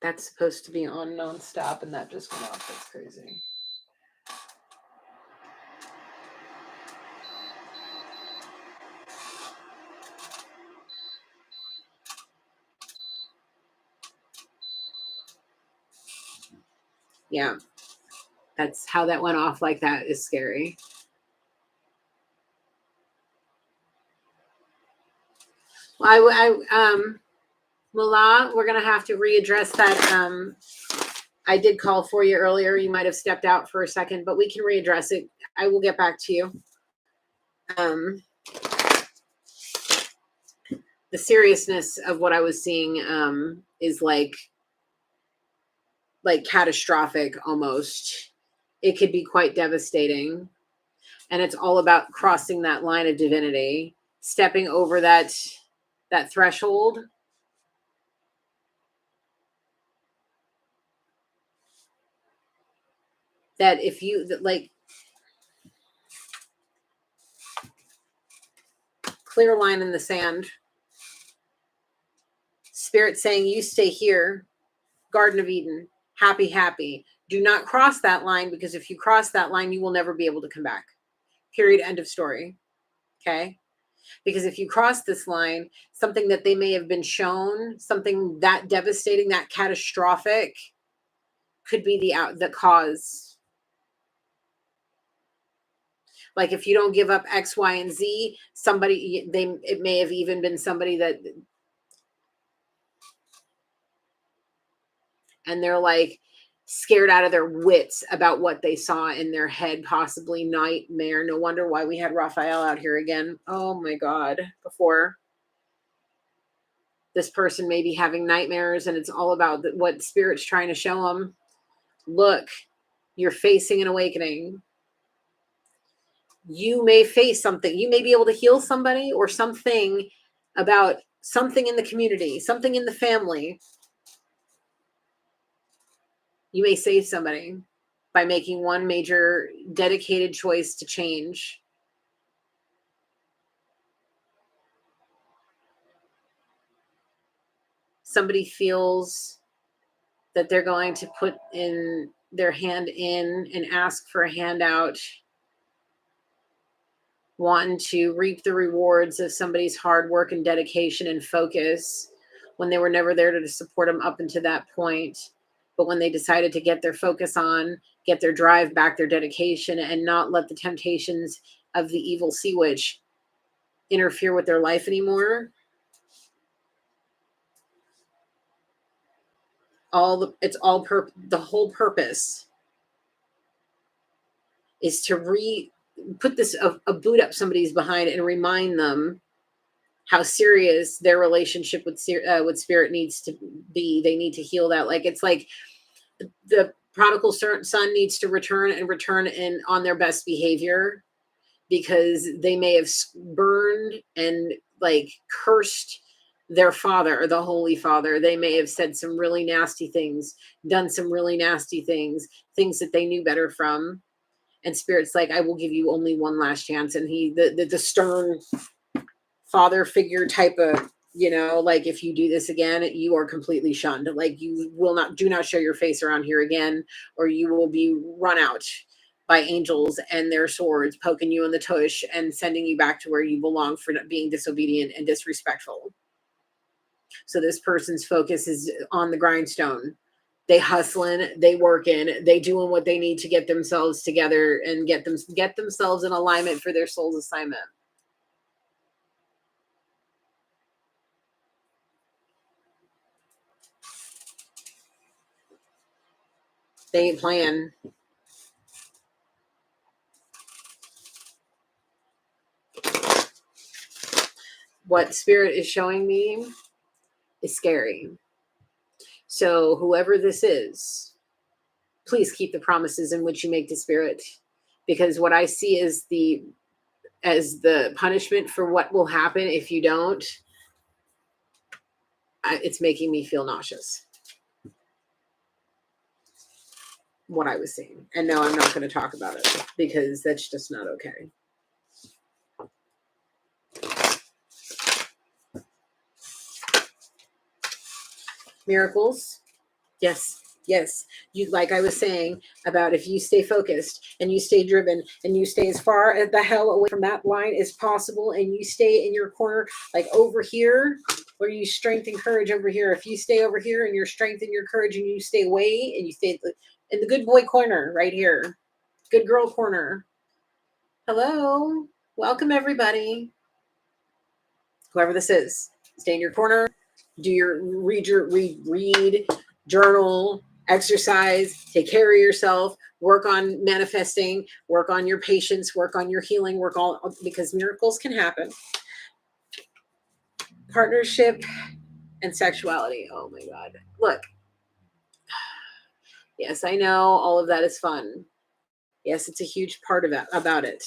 That's supposed to be on nonstop, and that just went off. That's crazy. Yeah, that's how that went off like that is scary. Mala, we're gonna have to readdress that. I did call for you earlier. You might have stepped out for a second, but we can readdress it. I will get back to you. The seriousness of what I was seeing is like catastrophic almost. It could be quite devastating. And it's all about crossing that line of divinity, stepping over that threshold. That if you like clear line in the sand, spirit saying you stay here, Garden of Eden, happy, happy. Do not cross that line, because if you cross that line, you will never be able to come back. Period. End of story. Okay. Because if you cross this line, something that they may have been shown, something that devastating, that catastrophic, could be the cause. Like if you don't give up X, Y, and Z, it may have even been somebody that, and they're like scared out of their wits about what they saw in their head, possibly nightmare. No wonder why we had Raphael out here again. Oh my God. Before, this person may be having nightmares, and it's all about what spirit's trying to show them. Look, you're facing an awakening. You may face something. You may be able to heal somebody or something about something in the community, something in the family. You may save somebody by making one major dedicated choice to change. Somebody feels that they're going to put in their hand in and ask for a handout, wanting to reap the rewards of somebody's hard work and dedication and focus when they were never there to support them up until that point. But when they decided to get their focus on, get their drive back, their dedication, and not let the temptations of the evil sea witch interfere with their life anymore, the whole purpose is to put this a boot up somebody's behind and remind them how serious their relationship with spirit needs to be. They need to heal that. Like, it's like the prodigal son needs to return in on their best behavior, because they may have burned and like cursed their father, or the Holy Father. They may have said some really nasty things, done some really nasty things that they knew better from. And Spirit's like, I will give you only one last chance. And the stern father figure type of, like, if you do this again, you are completely shunned. Like, you do not show your face around here again, or you will be run out by angels and their swords, poking you in the tush and sending you back to where you belong for being disobedient and disrespectful. So this person's focus is on the grindstone. They hustling, they working, they doing what they need to get themselves together and get themselves in alignment for their soul's assignment. They ain't playing. What Spirit is showing me is scary. So whoever this is, please keep the promises in which you make to Spirit, because what I see is as the punishment for what will happen if you don't, it's making me feel nauseous. What I was seeing. And no, I'm not going to talk about it, because that's just not okay. Miracles. Yes. You, like I was saying about, if you stay focused and you stay driven and you stay as far as the hell away from that line as possible, and you stay in your corner, like over here, where you strength and courage over here. If you stay over here and your strength and your courage, and you stay away and you stay in the good boy corner right here, good girl corner. Hello, welcome everybody. Whoever this is, stay in your corner. Do your read, journal, exercise, take care of yourself, work on manifesting, work on your patience, work on your healing, because miracles can happen. Partnership and sexuality. Oh my God. Look. Yes, I know all of that is fun. Yes, it's a huge part of it, about it.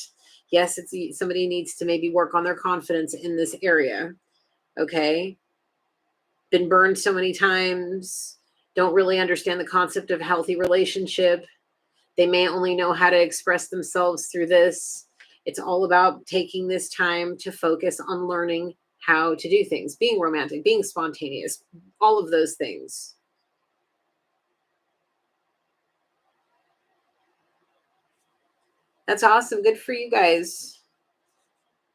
Yes, somebody needs to maybe work on their confidence in this area. Okay. Been burned so many times, don't really understand the concept of healthy relationship. They may only know how to express themselves through this. It's all about taking this time to focus on learning how to do things, being romantic, being spontaneous, all of those things. That's awesome. Good for you guys.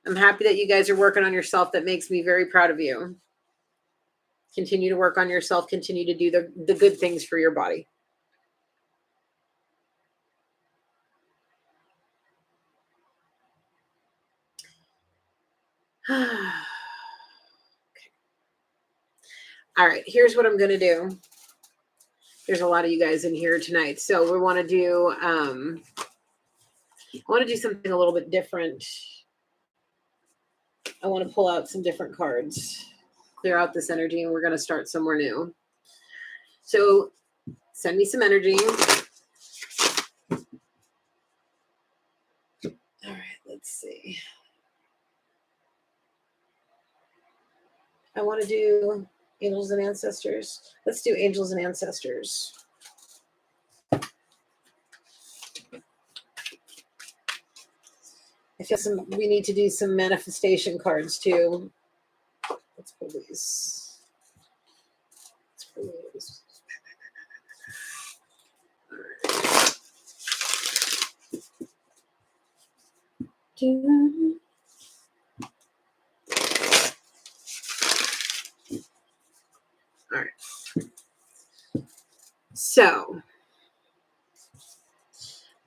I'm happy that you guys are working on yourself. That makes me very proud of you. Continue to work on yourself. Continue to do the good things for your body. Okay. All right, here's what I'm going to do. There's a lot of you guys in here tonight. So we want to do, I want to do something a little bit different. I want to pull out some different cards, clear out this energy, and we're going to start somewhere new. So send me some energy. All right, let's see. I want to do angels and ancestors. Let's do angels and ancestors. I feel we need to do some manifestation cards too. Let's pull these. Let's pull these. All right. All right. So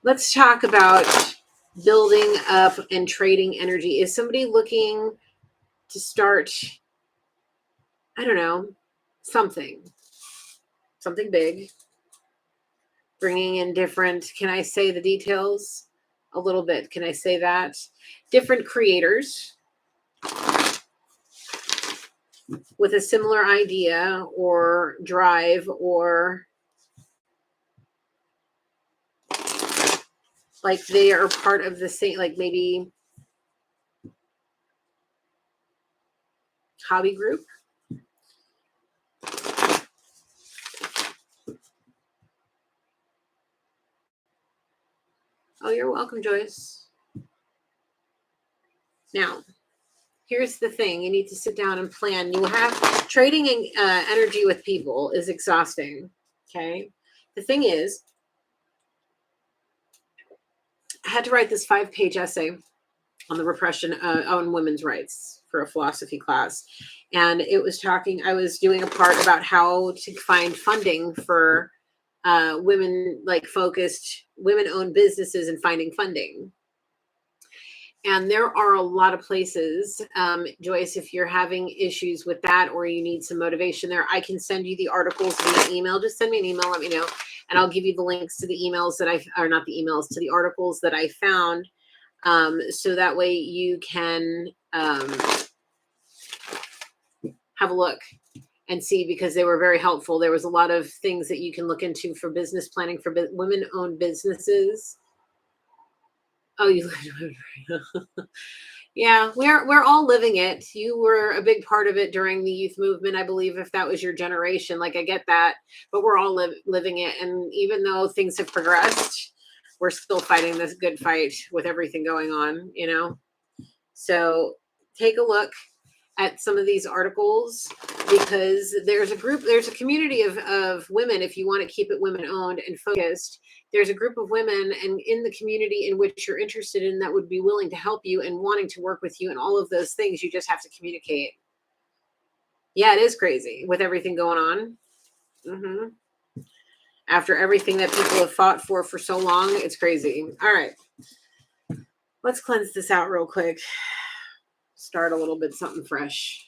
let's talk about building up and trading energy. Is somebody looking to start, I don't know, something big, bringing in different, can I say the details a little bit? Can I say that? Different creators with a similar idea or drive, or like they are part of the same, like maybe hobby group. Oh, you're welcome, Joyce. Now, here's the thing. You need to sit down and plan. You have trading energy with people is exhausting. Okay. The thing is, I had to write this 5-page essay on the repression on women's rights for a philosophy class. And it was talking, I was doing a part about how to find funding for women, like focused women-owned businesses, and finding funding. And there are a lot of places, Joyce, if you're having issues with that or you need some motivation there, I can send you the articles via email. Just send me an email, let me know, and I'll give you the links to the emails that or not the emails, to the articles that I found, so that way you can have a look and see, because they were very helpful. There was a lot of things that you can look into for business planning for women-owned businesses. Oh, you yeah, we're all living it. You were a big part of it during the youth movement, I believe, if that was your generation. Like, I get that, but we're all living it. And even though things have progressed, we're still fighting this good fight with everything going on, you know? So take a look at some of these articles, because there's a community of women. If you want to keep it women owned and focused, there's a group of women and in the community in which you're interested in that would be willing to help you and wanting to work with you and all of those things. You just have to communicate. Yeah, it is crazy with everything going on. After everything that people have fought for so long, it's crazy. All right, let's cleanse this out real quick. Start a little bit something fresh.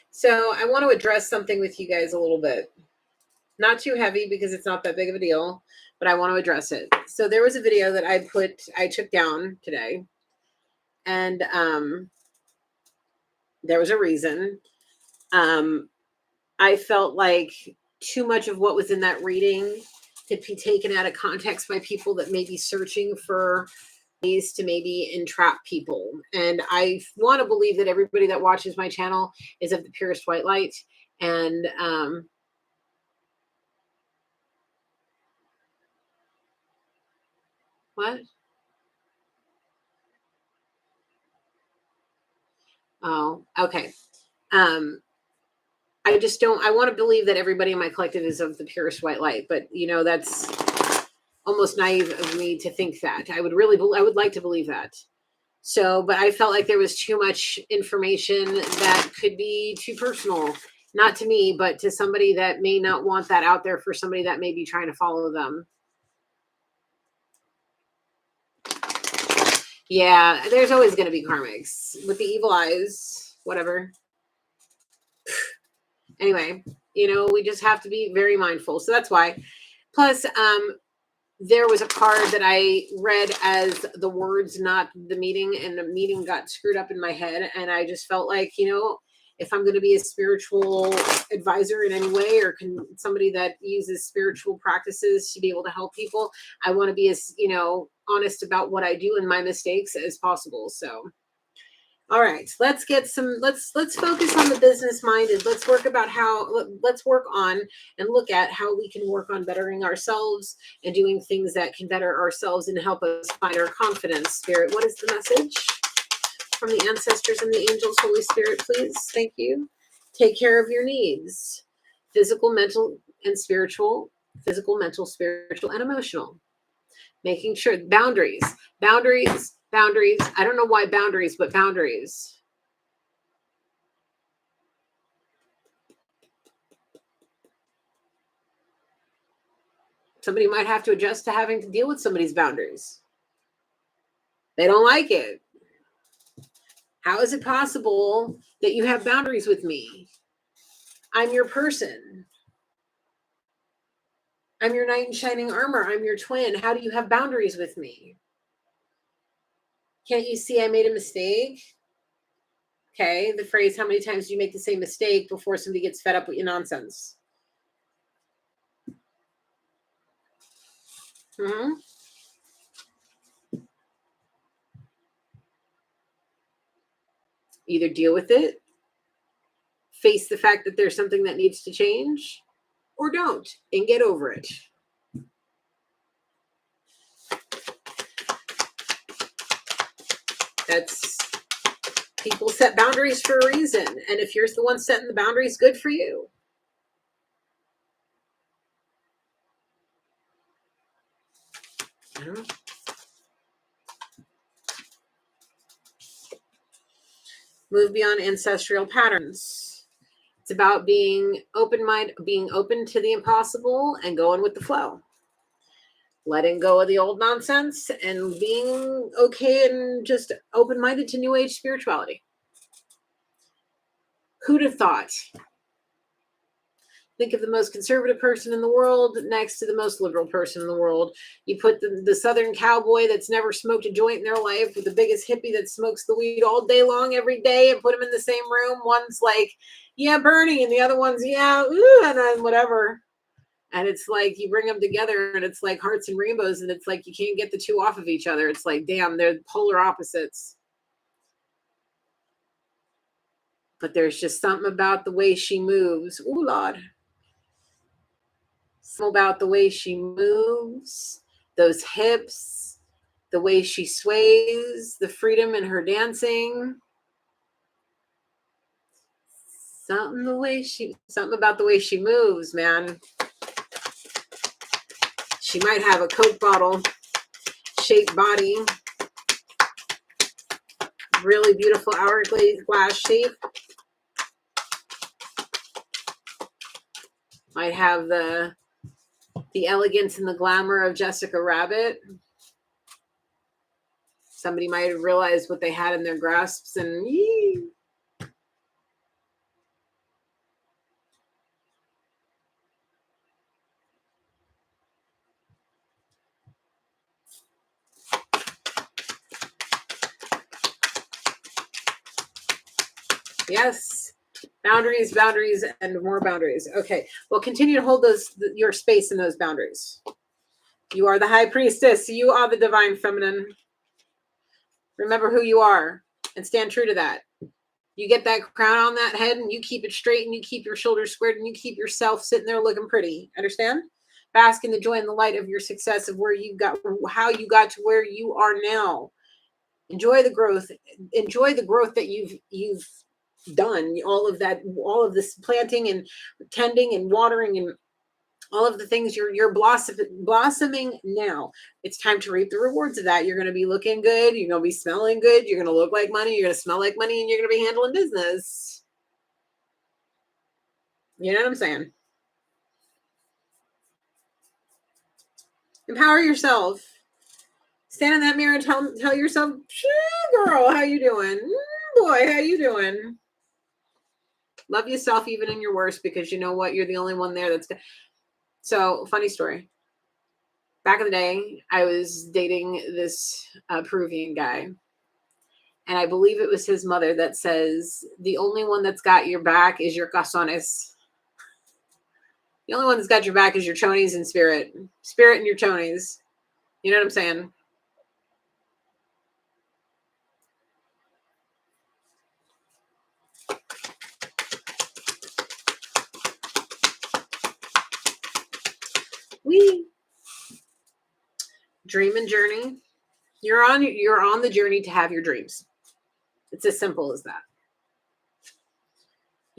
So I want to address something with you guys a little bit. Not too heavy because it's not that big of a deal, but I want to address it. So there was a video that I took down today, and there was a reason. I felt like too much of what was in that reading could be taken out of context by people that may be searching for ways to maybe entrap people. And I want to believe that everybody that watches my channel is of the purest white light. And what? Oh, okay. I just don't, I want to believe that everybody in my collective is of the purest white light, but you know, that's almost naive of me to think that. I would like to believe that. So, but I felt like there was too much information that could be too personal, not to me, but to somebody that may not want that out there for somebody that may be trying to follow them. Yeah, there's always going to be karmics with the evil eyes, whatever. Anyway, you know, we just have to be very mindful. So that's why. Plus, there was a card that I read as the words, not the meaning, and the meaning got screwed up in my head. And I just felt like, you know, if I'm going to be a spiritual advisor in any way, or somebody that uses spiritual practices to be able to help people, I want to be as, you know, honest about what I do and my mistakes as possible. So, all right, let's focus on the business minded. Let's work on and look at how we can work on bettering ourselves and doing things that can better ourselves and help us find our confidence. Spirit, what is the message from the ancestors and the angels? Holy Spirit, please. Thank you. Take care of your needs, physical, mental, and spiritual. physical, mental, spiritual, and emotional. Making sure boundaries. I don't know why boundaries, but boundaries. Somebody might have to adjust to having to deal with somebody's boundaries. They don't like it. How is it possible that you have boundaries with me? I'm your person. I'm your knight in shining armor. I'm your twin. How do you have boundaries with me? Can't you see I made a mistake? Okay, the phrase, how many times do you make the same mistake before somebody gets fed up with your nonsense? Mm-hmm. Either deal with it, face the fact that there's something that needs to change, or don't and get over it. That's people set boundaries for a reason. And if you're the one setting the boundaries, good for you. Move beyond ancestral patterns. It's about being open-minded, being open to the impossible and going with the flow. Letting go of the old nonsense and being okay and just open-minded to new age spirituality. Who'd have thought? Think of the most conservative person in the world next to the most liberal person in the world. You put the Southern cowboy that's never smoked a joint in their life with the biggest hippie that smokes the weed all day long every day and put them in the same room. One's like, yeah, Bernie, and the other one's, yeah, ooh, and then whatever. And it's like you bring them together and it's like hearts and rainbows, and it's like you can't get the two off of each other. It's like, damn, they're polar opposites. But there's just something about the way she moves. Ooh, Lord. About the way she moves, those hips, the way she sways, the freedom in her dancing. Something about the way she moves, man. She might have a Coke bottle shaped body. Really beautiful hourglass shape. Might have the elegance and the glamour of Jessica Rabbit. Somebody might have realized what they had in their grasps and yee. Yes. Boundaries, and more boundaries. Okay. Well, continue to hold your space in those boundaries. You are the high priestess. You are the divine feminine. Remember who you are and stand true to that. You get that crown on that head and you keep it straight and you keep your shoulders squared and you keep yourself sitting there looking pretty. Understand? Bask in the joy and the light of your success, of where you got, how you got to where you are now. Enjoy the growth. Enjoy the growth that you've done. All of this planting and tending and watering and all of the things you're blossoming now. It's time to reap the rewards of that. You're going to be looking good. You're going to be smelling good. You're going to look like money. You're going to smell like money, and you're going to be handling business. You know what I'm saying? Empower yourself. Stand in that mirror and tell yourself, girl, how you doing? Boy, how you doing? Love yourself even in your worst, because you know what? You're the only one there that's... So, funny story. Back in the day, I was dating this Peruvian guy. And I believe it was his mother that says, the only one that's got your back is your casones. The only one that's got your back is your chonies and spirit. Spirit and your chonies. You know what I'm saying? We dream and journey. You're on the journey to have your dreams. It's as simple as that.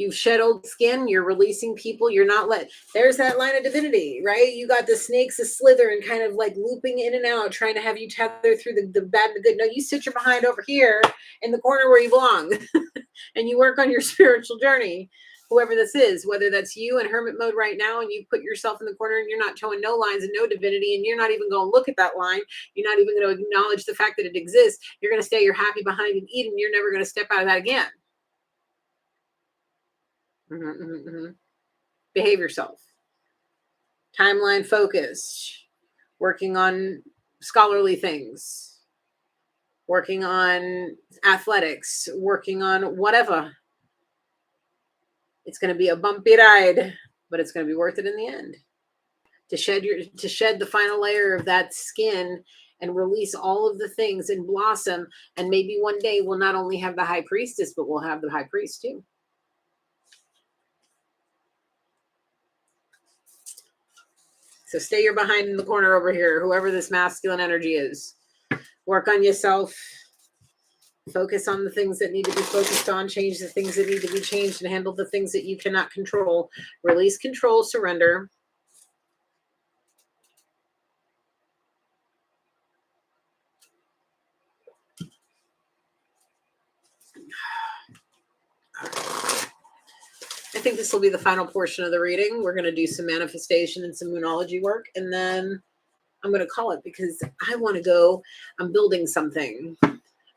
You've shed old skin. You're releasing people. You're not there's that line of divinity, right? You got the snakes a slither and kind of like looping in and out, trying to have you tether through the bad and the good. No, you sit your behind over here in the corner where you belong and you work on your spiritual journey. Whoever this is, whether that's you in hermit mode right now and you put yourself in the corner and you're not showing no lines and no divinity and you're not even going to look at that line. You're not even going to acknowledge the fact that it exists. You're going to stay your happy behind and eat and you're never going to step out of that again. Behave yourself. Timeline focused. Working on scholarly things. Working on athletics. Working on whatever. It's going to be a bumpy ride, but it's going to be worth it in the end. To shed the final layer of that skin and release all of the things and blossom. And maybe one day we'll not only have the high priestess, but we'll have the high priest too. So stay your behind in the corner over here, whoever this masculine energy is. Work on yourself. Focus on the things that need to be focused on. Change the things that need to be changed and handle the things that you cannot control. Release control, surrender. I think this will be the final portion of the reading. We're going to do some manifestation and some moonology work, and then I'm going to call it because I want to go. I'm building something.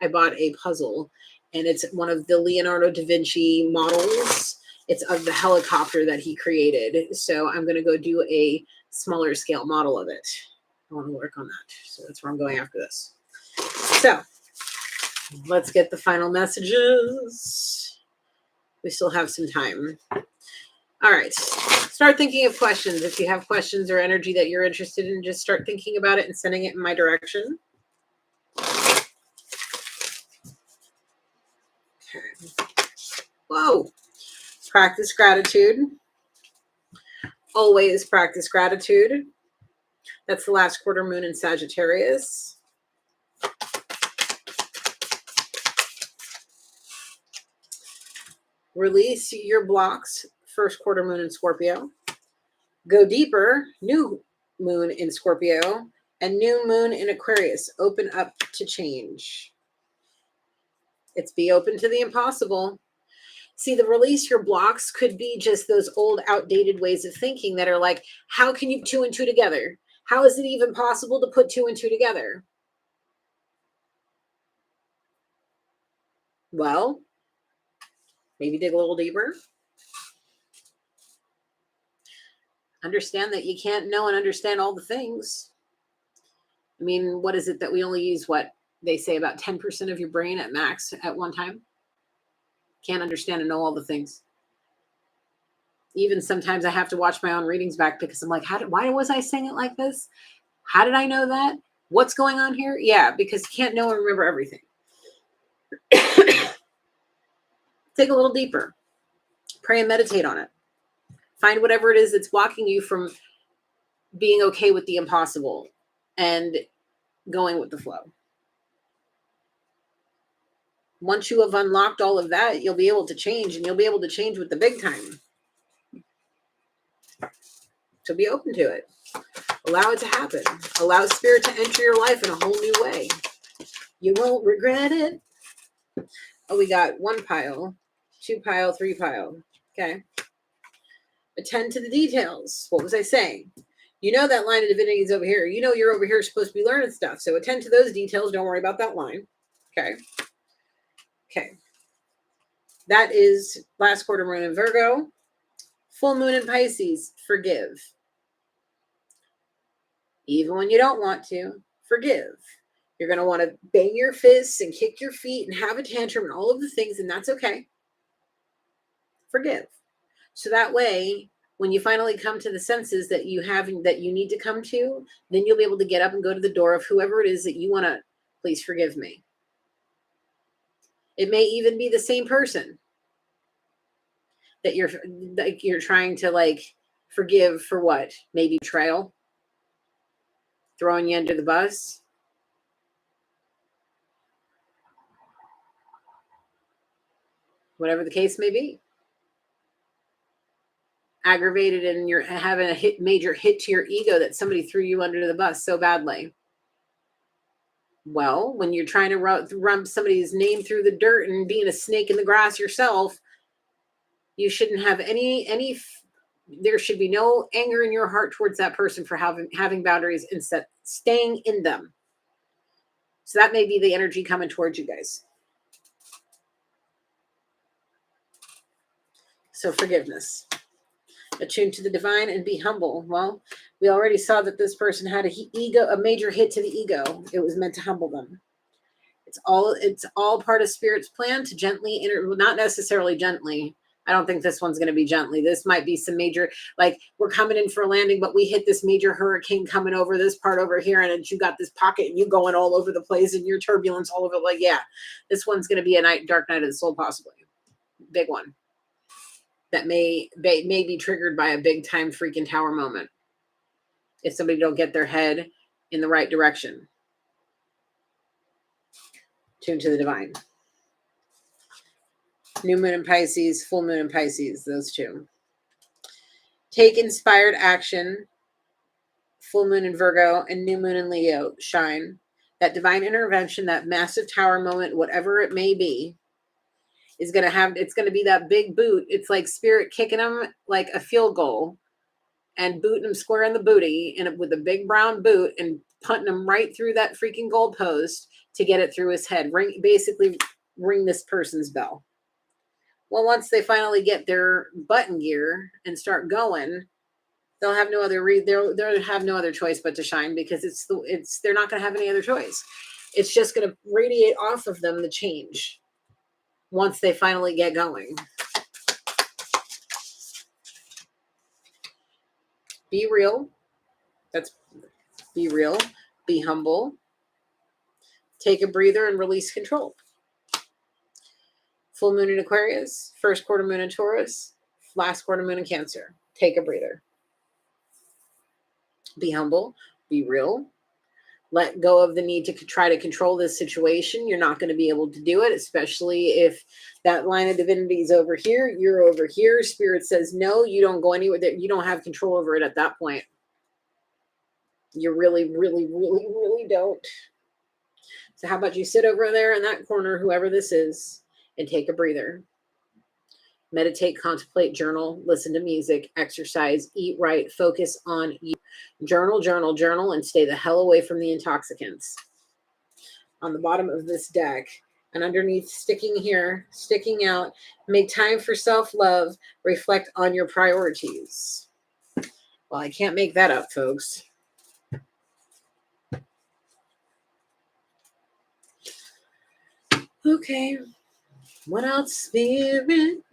I bought a puzzle, and it's one of the Leonardo da Vinci models. It's of the helicopter that he created. So I'm going to go do a smaller scale model of it. I want to work on that. So that's where I'm going after this. So let's get the final messages. We still have some time. All right. Start thinking of questions. If you have questions or energy that you're interested in, just start thinking about it and sending it in my direction. Whoa. Practice gratitude. Always practice gratitude. That's the last quarter moon in Sagittarius. Release your blocks. First quarter moon in Scorpio. Go deeper. New moon in Scorpio. And new moon in Aquarius. Open up to change. It's be open to the impossible. See, the release your blocks could be just those old, outdated ways of thinking that are like, how can you put 2 and 2 together? How is it even possible to put 2 and 2 together? Well, maybe dig a little deeper. Understand that you can't know and understand all the things. I mean, what is it that we only use, what they say, about 10% of your brain at max at one time? Can't understand and know all the things. Even sometimes I have to watch my own readings back because I'm like, why was I saying it like this? How did I know that? What's going on here? Yeah, because you can't know and remember everything. Take a little deeper. Pray and meditate on it. Find whatever it is that's blocking you from being okay with the impossible and going with the flow. Once you have unlocked all of that, you'll be able to change, and you'll be able to change with the big time. So be open to it. Allow it to happen. Allow spirit to enter your life in a whole new way. You won't regret it. Oh, we got 1 pile, 2 pile, 3 pile. Okay. Attend to the details. What was I saying? You know that line of divinity is over here. You know you're over here supposed to be learning stuff. So attend to those details. Don't worry about that line. Okay. Okay. That is last quarter moon in Virgo. Full moon in Pisces. Forgive. Even when you don't want to, forgive. You're going to want to bang your fists and kick your feet and have a tantrum and all of the things, and that's okay. Forgive. So that way, when you finally come to the senses that you have, that you need to come to, then you'll be able to get up and go to the door of whoever it is that you want to, please forgive me. It may even be the same person that you're trying to like forgive for what? Maybe betrayal, throwing you under the bus. Whatever the case may be. aggravated and you're having a major hit to your ego that somebody threw you under the bus so badly. Well, when you're trying to run somebody's name through the dirt and being a snake in the grass yourself, you shouldn't have any there should be no anger in your heart towards that person for having boundaries and staying in them. So that may be the energy coming towards you guys. So forgiveness. Attune to the divine and be humble. Well, we already saw that this person had a major hit to the ego. It was meant to humble them. It's all part of Spirit's plan to gently not necessarily gently. I don't think this one's going to be gently. This might be some major, like we're coming in for a landing, but we hit this major hurricane coming over this part over here, and you got this pocket and you going all over the place and your turbulence all over. Like, yeah, this one's going to be a dark night of the soul, possibly. Big one. That may be triggered by a big time freaking tower moment. If somebody don't get their head in the right direction. Tune to the divine. New moon in Pisces, full moon in Pisces, those two. Take inspired action, full moon in Virgo, and new moon in Leo, shine. That divine intervention, that massive tower moment, whatever it may be, it's going to be that big boot. It's like Spirit kicking them like a field goal and booting him square in the booty and with a big brown boot and punting him right through that freaking goalpost to get it through his head. Basically ring this person's bell. Well, once they finally get their butt in gear and start going, they'll have no other they'll have no other choice but to shine, because they're not going to have any other choice. It's just going to radiate off of them the change once they finally get going. Be real. Be real. Be humble. Take a breather and release control. Full moon in Aquarius, first quarter moon in Taurus, last quarter moon in Cancer. Take a breather. Be humble. Be real. Let go of the need to try to control this situation. You're not going to be able to do it, especially if that line of divinity is over here. You're over here. Spirit says, no, you don't go anywhere. You don't have control over it at that point. You really, really, really, really don't. So how about you sit over there in that corner, whoever this is, and take a breather. Meditate, contemplate, journal, listen to music, exercise, eat right, focus on you. Journal, journal, journal, and stay the hell away from the intoxicants. On the bottom of this deck, and underneath, sticking here, sticking out, make time for self-love, reflect on your priorities. Well, I can't make that up, folks. Okay. What else, Spirit?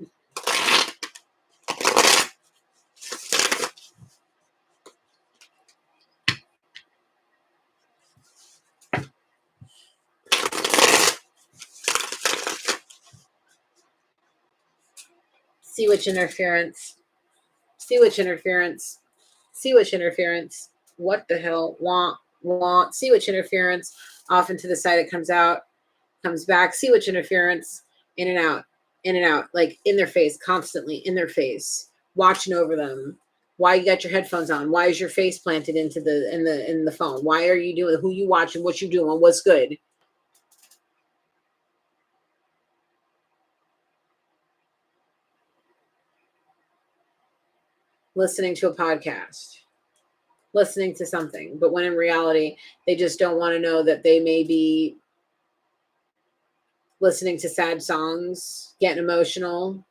See which interference. See which interference. See which interference. What the hell? Want. See which interference. Off and to the side it comes out. Comes back. See which interference. In and out. In and out. Like in their face. Constantly in their face. Watching over them. Why you got your headphones on? Why is your face planted into in the phone? Why are you doing? Who you watching? What you doing? What's good? Listening to a podcast, listening to something, but when in reality, they just don't want to know that they may be listening to sad songs, getting emotional.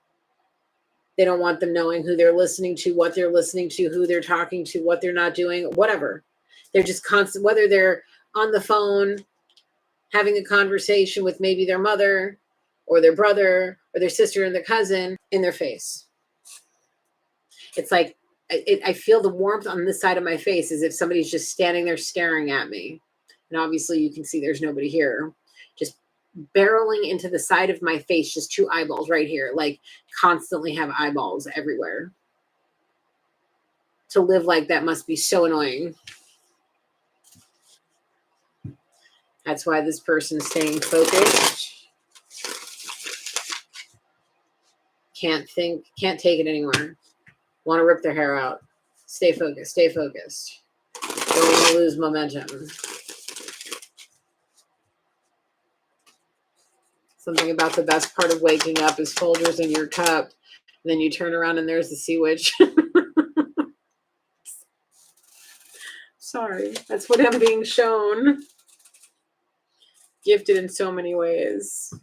They don't want them knowing who they're listening to, what they're listening to, who they're talking to, what they're not doing, whatever. They're just constant, whether they're on the phone, having a conversation with maybe their mother or their brother or their sister and their cousin, in their face. It's like, I feel the warmth on this side of my face as if somebody's just standing there staring at me. And obviously you can see there's nobody here. Just barreling into the side of my face, just two eyeballs right here, like constantly have eyeballs everywhere. To live like that must be so annoying. That's why this person's staying focused. Can't take it anymore. Want to rip their hair out. Stay focused. Stay focused. Don't want to lose momentum. Something about the best part of waking up is Folgers in your cup. And then you turn around and there's the sea witch. Sorry. That's what I'm being shown. Gifted in so many ways.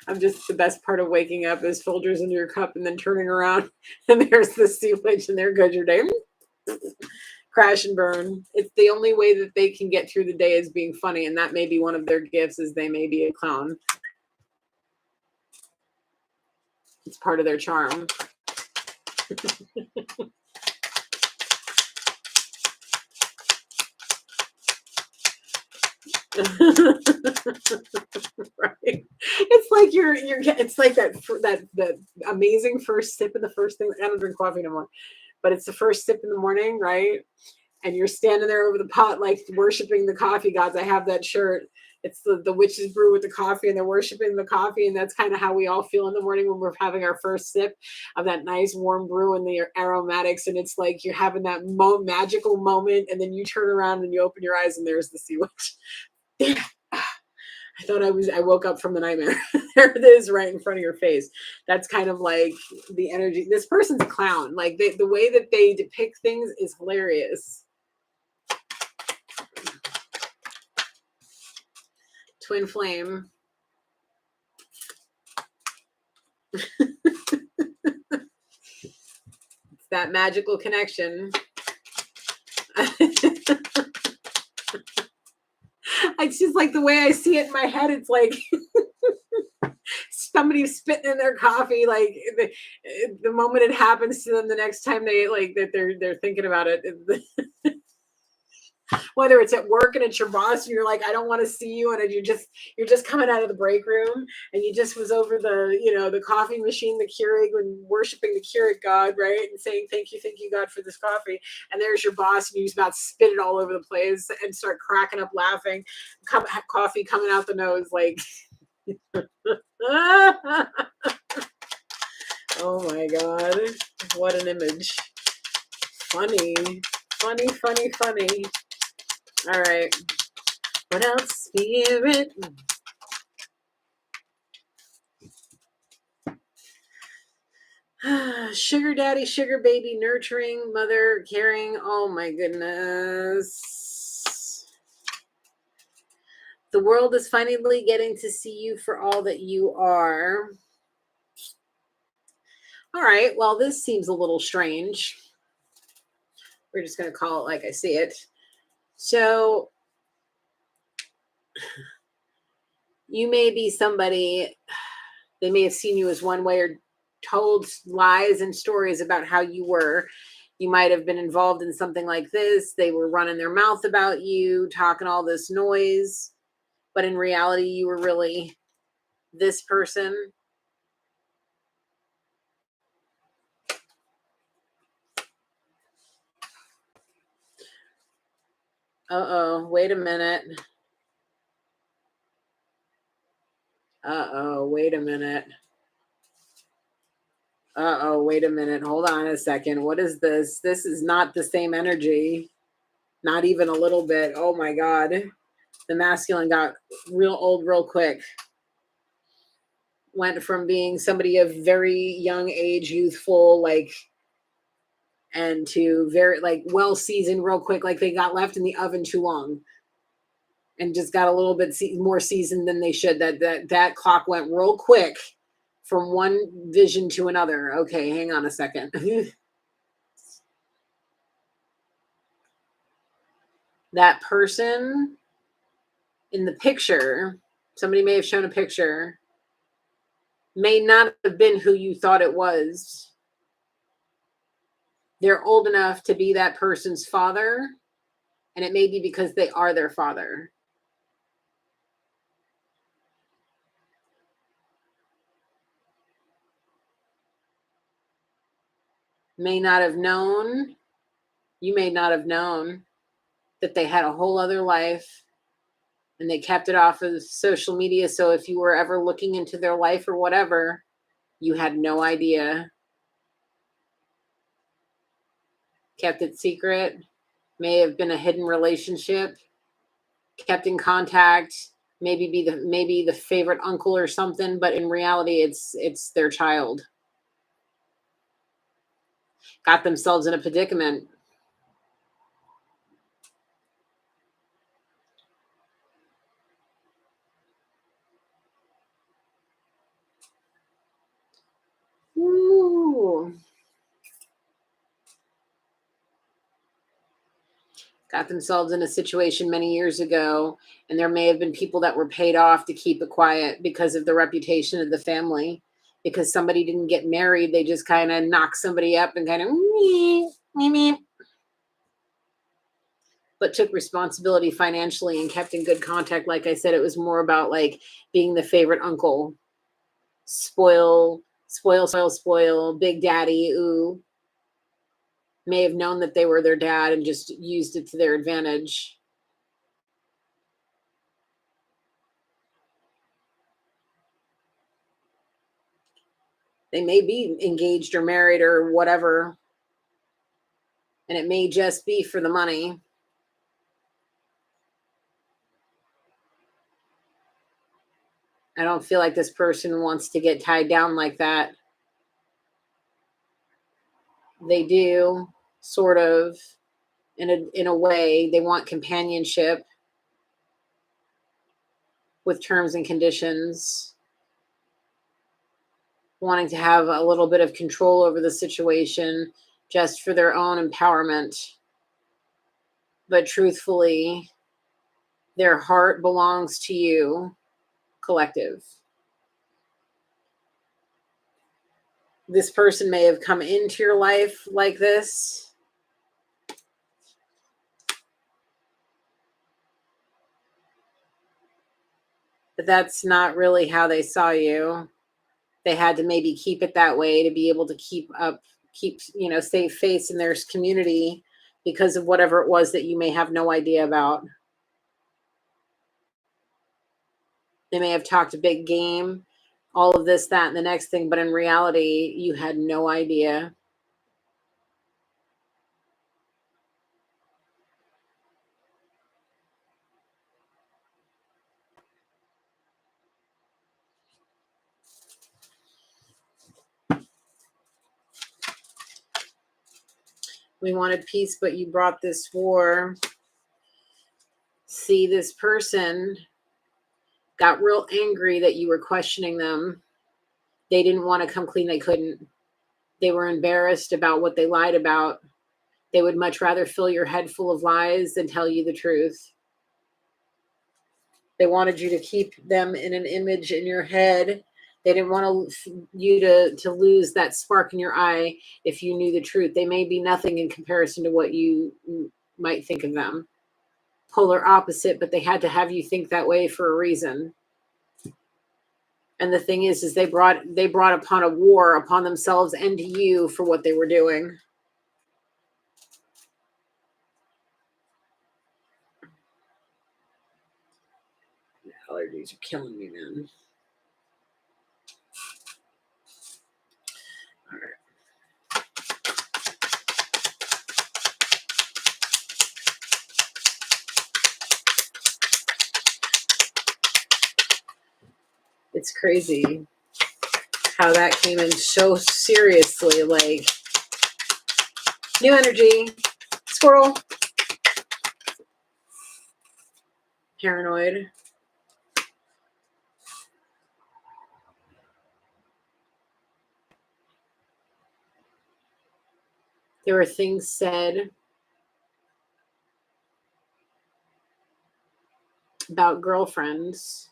I'm just, the best part of waking up is Folgers in your cup and then turning around and there's the sea witch and there goes your day. Crash and burn. It's the only way that they can get through the day is being funny, and that may be one of their gifts, is they may be a clown. It's part of their charm. Right. It's like it's like that amazing first sip of the first thing. I don't drink coffee no more, but it's the first sip in the morning, right? And you're standing there over the pot, like worshiping the coffee gods. I have that shirt. It's the witch's brew with the coffee, and they're worshiping the coffee. And that's kind of how we all feel in the morning when we're having our first sip of that nice warm brew and the aromatics. And it's like you're having that magical moment. And then you turn around and you open your eyes and there's the sea witch. I thought I woke up from the nightmare. There it is right in front of your face. That's kind of like the energy. This person's a clown. Like the way that they depict things is hilarious. Twin flame. It's that magical connection. It's just like the way I see it in my head. It's like somebody spitting in their coffee. Like the moment it happens to them, the next time they're thinking about it. Whether it's at work and it's your boss and you're like, I don't want to see you, and you're just coming out of the break room and you just was over the coffee machine, the Keurig, and worshiping the Keurig God, right, and saying thank you God for this coffee, and there's your boss and you about spit it all over the place and start cracking up laughing, coffee coming out the nose like oh my god, what an image. Funny. All right. What else? Spirit. Sugar daddy, sugar baby, nurturing, mother, caring. Oh my goodness. The world is finally getting to see you for all that you are. All right. Well, this seems a little strange. We're just going to call it like I see it. So you may be somebody, they may have seen you as one way or told lies and stories about how you were. You might have been involved in something like this. They were running their mouth about you, talking all this noise, but in reality, you were really this person. Uh-oh, wait a minute. Uh-oh, wait a minute. Uh-oh, wait a minute. Hold on a second. What is this? This is not the same energy. Not even a little bit. Oh my God. The masculine got real old real quick. Went from being somebody of very young age, youthful, like, and to very like well seasoned real quick, like they got left in the oven too long and just got a little bit more seasoned than they should. That clock went real quick from one vision to another. Okay, hang on a second. That person in the picture, somebody may have shown a picture, may not have been who you thought it was. They're old enough to be that person's father, and it may be because they are their father. May not have known, you may not have known that they had a whole other life And they kept it off of social media. So if you were ever looking into their life or whatever, you had no idea. Kept it secret. May have been a hidden relationship. Kept in contact. Maybe the favorite uncle or something, but in reality, it's their child. Got themselves in a predicament. Ooh. Got themselves in a situation many years ago, and there may have been people that were paid off to keep it quiet because of the reputation of the family. Because somebody didn't get married, they just kind of knocked somebody up and kind of but took responsibility financially and kept in good contact. Like I said, it was more about like being the favorite uncle, spoil, spoil, big daddy. Ooh, may have known that they were their dad and just used it to their advantage. They may be engaged or married or whatever, and it may just be for the money. I don't feel like this person wants to get tied down like that. They do, sort of, in a way. They want companionship with terms and conditions, wanting to have a little bit of control over the situation just for their own empowerment. But truthfully, their heart belongs to you, collective. This person may have come into your life like this. But that's not really how they saw you. They had to maybe keep it that way to be able to save face in their community because of whatever it was that you may have no idea about. They may have talked a big game, all of this, that, and the next thing, but in reality, you had no idea. We wanted peace, but you brought this war. See, this person got real angry that you were questioning them. They didn't want to come clean. They couldn't. They were embarrassed about what they lied about. They would much rather fill your head full of lies than tell you the truth. They wanted you to keep them in an image in your head. They didn't want you to lose that spark in your eye if you knew the truth. They may be nothing in comparison to what you might think of them. Polar opposite, but they had to have you think that way for a reason. And the thing is they brought upon a war upon themselves and you for what they were doing. Allergies are killing me, man. All right. It's crazy how that came in so seriously, like new energy, squirrel, paranoid. There were things said about girlfriends.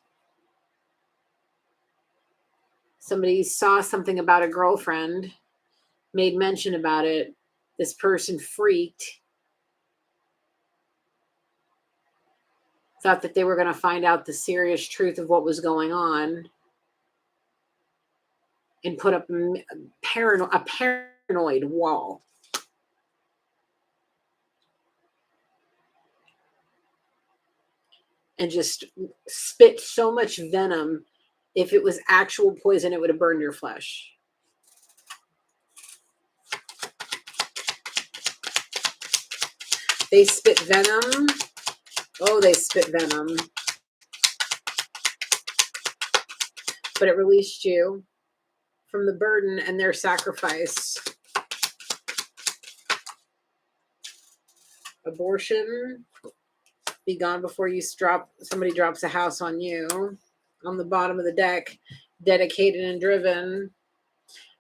Somebody saw something about a girlfriend, made mention about it. This person freaked, thought that they were going to find out the serious truth of what was going on, and put up a paranoid wall. and just spit so much venom. If it was actual poison, it would have burned your flesh. They spit venom. Oh, they spit venom. But it released you from the burden and their sacrifice. Abortion. Be gone before somebody drops a house on you. On the bottom of the deck. Dedicated and driven.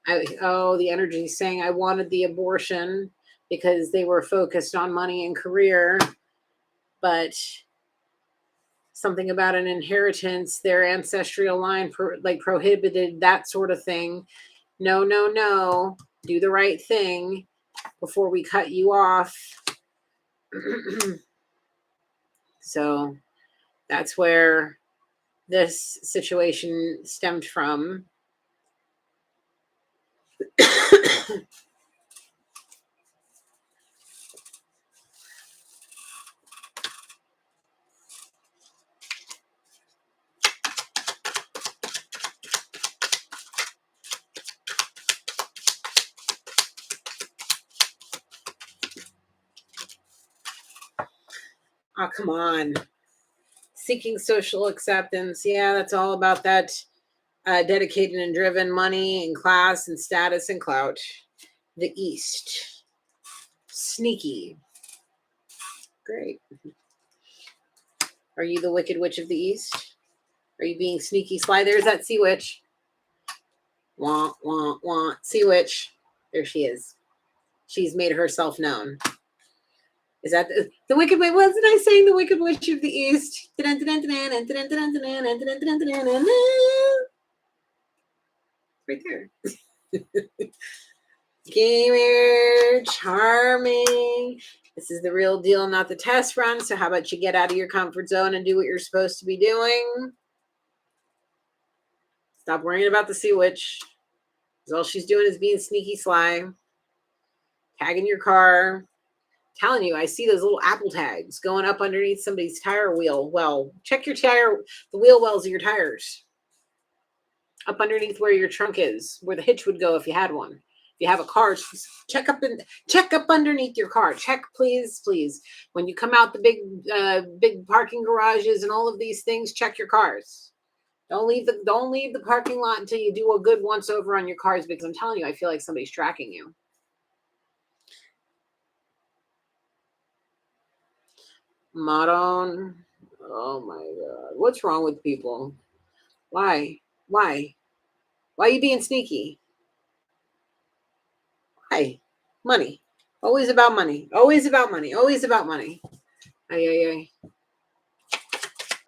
The energy saying I wanted the abortion because they were focused on money and career, but something about an inheritance, their ancestral line prohibited that sort of thing. No, no, no. Do the right thing before we cut you off. So that's where this situation stemmed from. Oh, come on. Seeking social acceptance. Yeah, that's all about that dedicated and driven money and class and status and clout. The East. Sneaky. Great. Are you the Wicked Witch of the East? Are you being sneaky sly? There's that Sea Witch. Wah, wah, wah. Sea Witch. There she is. She's made herself known. Is that the Wicked Witch? Wasn't I saying the Wicked Witch of the East? Right there. Gamer, charming. This is the real deal, not the test run. So how about you get out of your comfort zone and do what you're supposed to be doing? Stop worrying about the Sea Witch. Because all she's doing is being sneaky sly. Tagging your car. Telling you, I see those little Apple tags going up underneath somebody's tire wheel. Well, check your tire, the wheel wells of your tires. Up underneath where your trunk is, where the hitch would go if you had one. If you have a car, check up underneath your car. Check, please, please. When you come out the big parking garages and all of these things, check your cars. Don't leave the parking lot until you do a good once over on your cars, because I'm telling you, I feel like somebody's tracking you. Maron. Oh my God. What's wrong with people? Why? Why are you being sneaky? Why? Money. Always about money. Always about money. Always about money. Ay.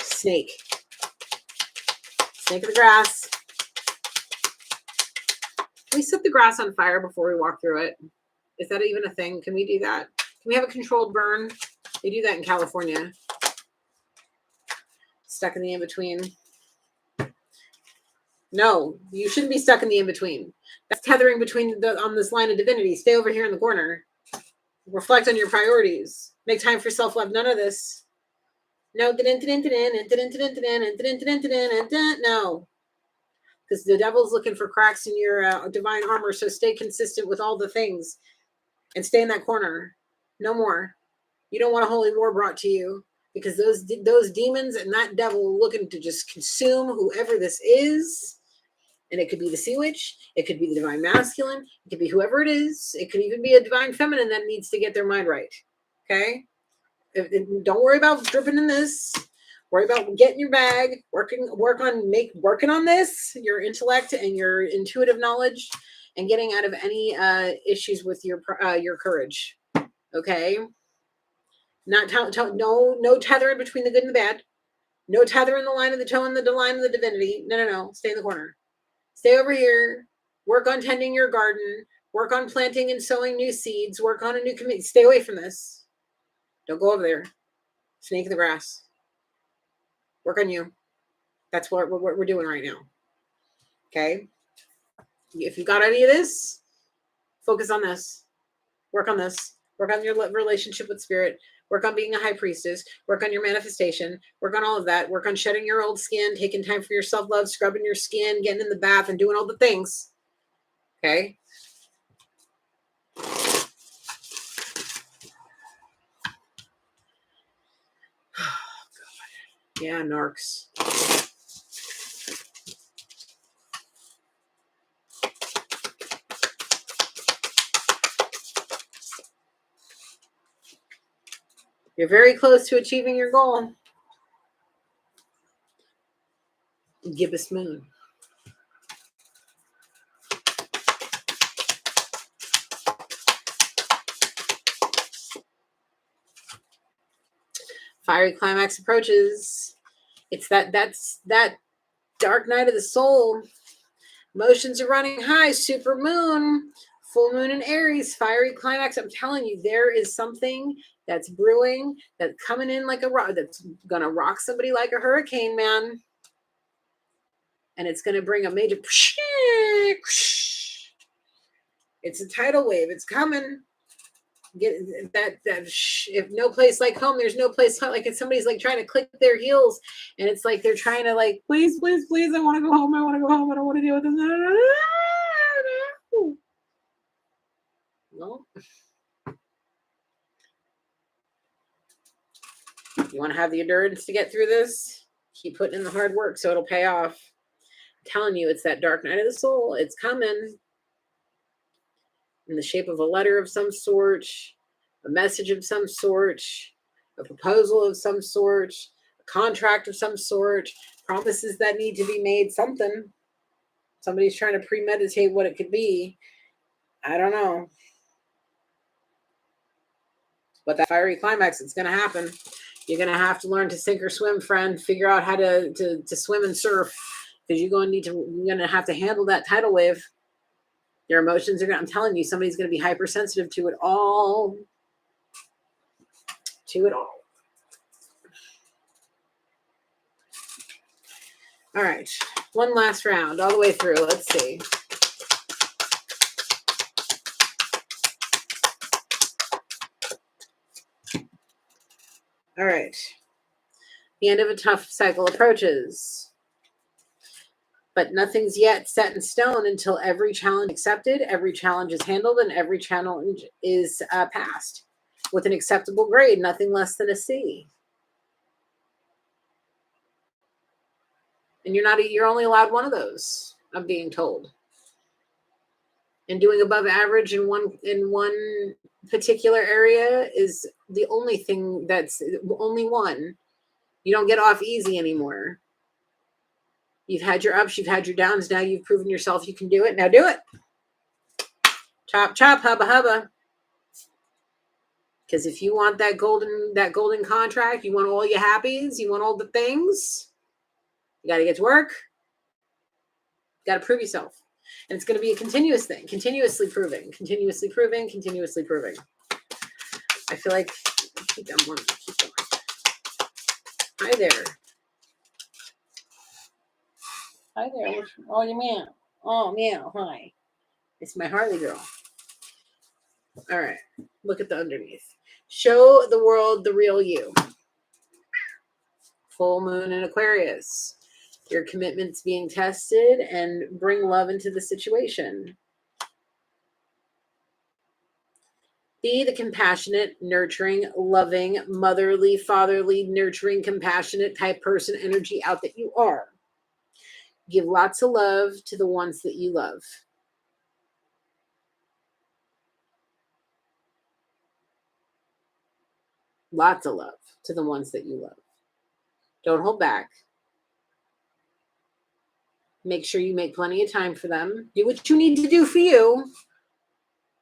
Snake. Snake of the grass. Can we set the grass on fire before we walk through it? Is that even a thing? Can we do that? Can we have a controlled burn? They do that in California. Stuck in the in-between. No, you shouldn't be stuck in the in-between. That's tethering on this line of divinity. Stay over here in the corner. Reflect on your priorities. Make time for self-love. None of this. No. No. Because the devil's looking for cracks in your divine armor. So stay consistent with all the things. And stay in that corner. No more. You don't want a holy war brought to you. Because those demons and that devil are looking to just consume whoever this is. And it could be the Sea Witch. It could be the divine masculine. It could be whoever it is. It could even be a divine feminine that needs to get their mind right. Okay? Don't worry about dripping in this. Worry about getting your bag. Working on this, your intellect and your intuitive knowledge, and getting out of any issues with your courage. Okay? No tethering between the good and the bad. No tethering the line of the toe and the line of the divinity. No. Stay in the corner. Stay over here, work on tending your garden, work on planting and sowing new seeds, work on a new community. Stay away from this. Don't go over there. Snake in the grass. Work on you. That's what we're doing right now. Okay? If you've got any of this, focus on this. Work on this. Work on your relationship with spirit. Work on being a high priestess. Work on your manifestation. Work on all of that. Work on shedding your old skin, taking time for your self-love, scrubbing your skin, getting in the bath, and doing all the things. Okay? Yeah, narcs. You're very close to achieving your goal. Gibbous moon. Fiery climax approaches. It's that dark night of the soul. Emotions are running high. Super moon, full moon in Aries, fiery climax. I'm telling you, there is something that's brewing, that's coming in like a rock, that's going to rock somebody like a hurricane, man. And it's going to bring a major... It's a tidal wave. It's coming. Get that if no place like home, there's no place like if somebody's like trying to click their heels and it's like they're trying to like, please, please, please, I want to go home. I want to go home. I don't want to deal with this. No. You want to have the endurance to get through this? Keep putting in the hard work so it'll pay off. I'm telling you, it's that dark night of the soul. It's coming in the shape of a letter of some sort, a message of some sort, a proposal of some sort, a contract of some sort, promises that need to be made, something. Somebody's trying to premeditate what it could be. I don't know. But that fiery climax, it's going to happen. You're going to have to learn to sink or swim, friend. Figure out how to swim and surf because you're going to have to handle that tidal wave. Your emotions are going to, I'm telling you, somebody's going to be hypersensitive to it all. To it all. All right. One last round all the way through. Let's see. All right. The end of a tough cycle approaches. But nothing's yet set in stone until every challenge accepted, every challenge is handled, and every challenge is passed with an acceptable grade, nothing less than a C. And you're only allowed one of those, I'm being told. And doing above average in one particular area is the only thing that's only one. You don't get off easy anymore. You've had your ups, you've had your downs. Now you've proven yourself you can do it. Now do it. Chop, chop, hubba, hubba. Because if you want that golden contract, you want all your happies, you want all the things, you got to get to work. You got to prove yourself. And it's going to be a continuous thing, continuously proving, continuously proving, continuously proving. I feel like keep going. Hi there. Hi there. Oh, you meow. Oh, meow. Hi. It's my Harley girl. All right. Look at the underneath. Show the world the real you. Full moon in Aquarius. Your commitment's being tested and bring love into the situation. Be the compassionate, nurturing, loving, motherly, fatherly, nurturing, compassionate type person energy out that you are. Give lots of love to the ones that you love. Lots of love to the ones that you love. Don't hold back. Make sure you make plenty of time for them. Do what you need to do for you.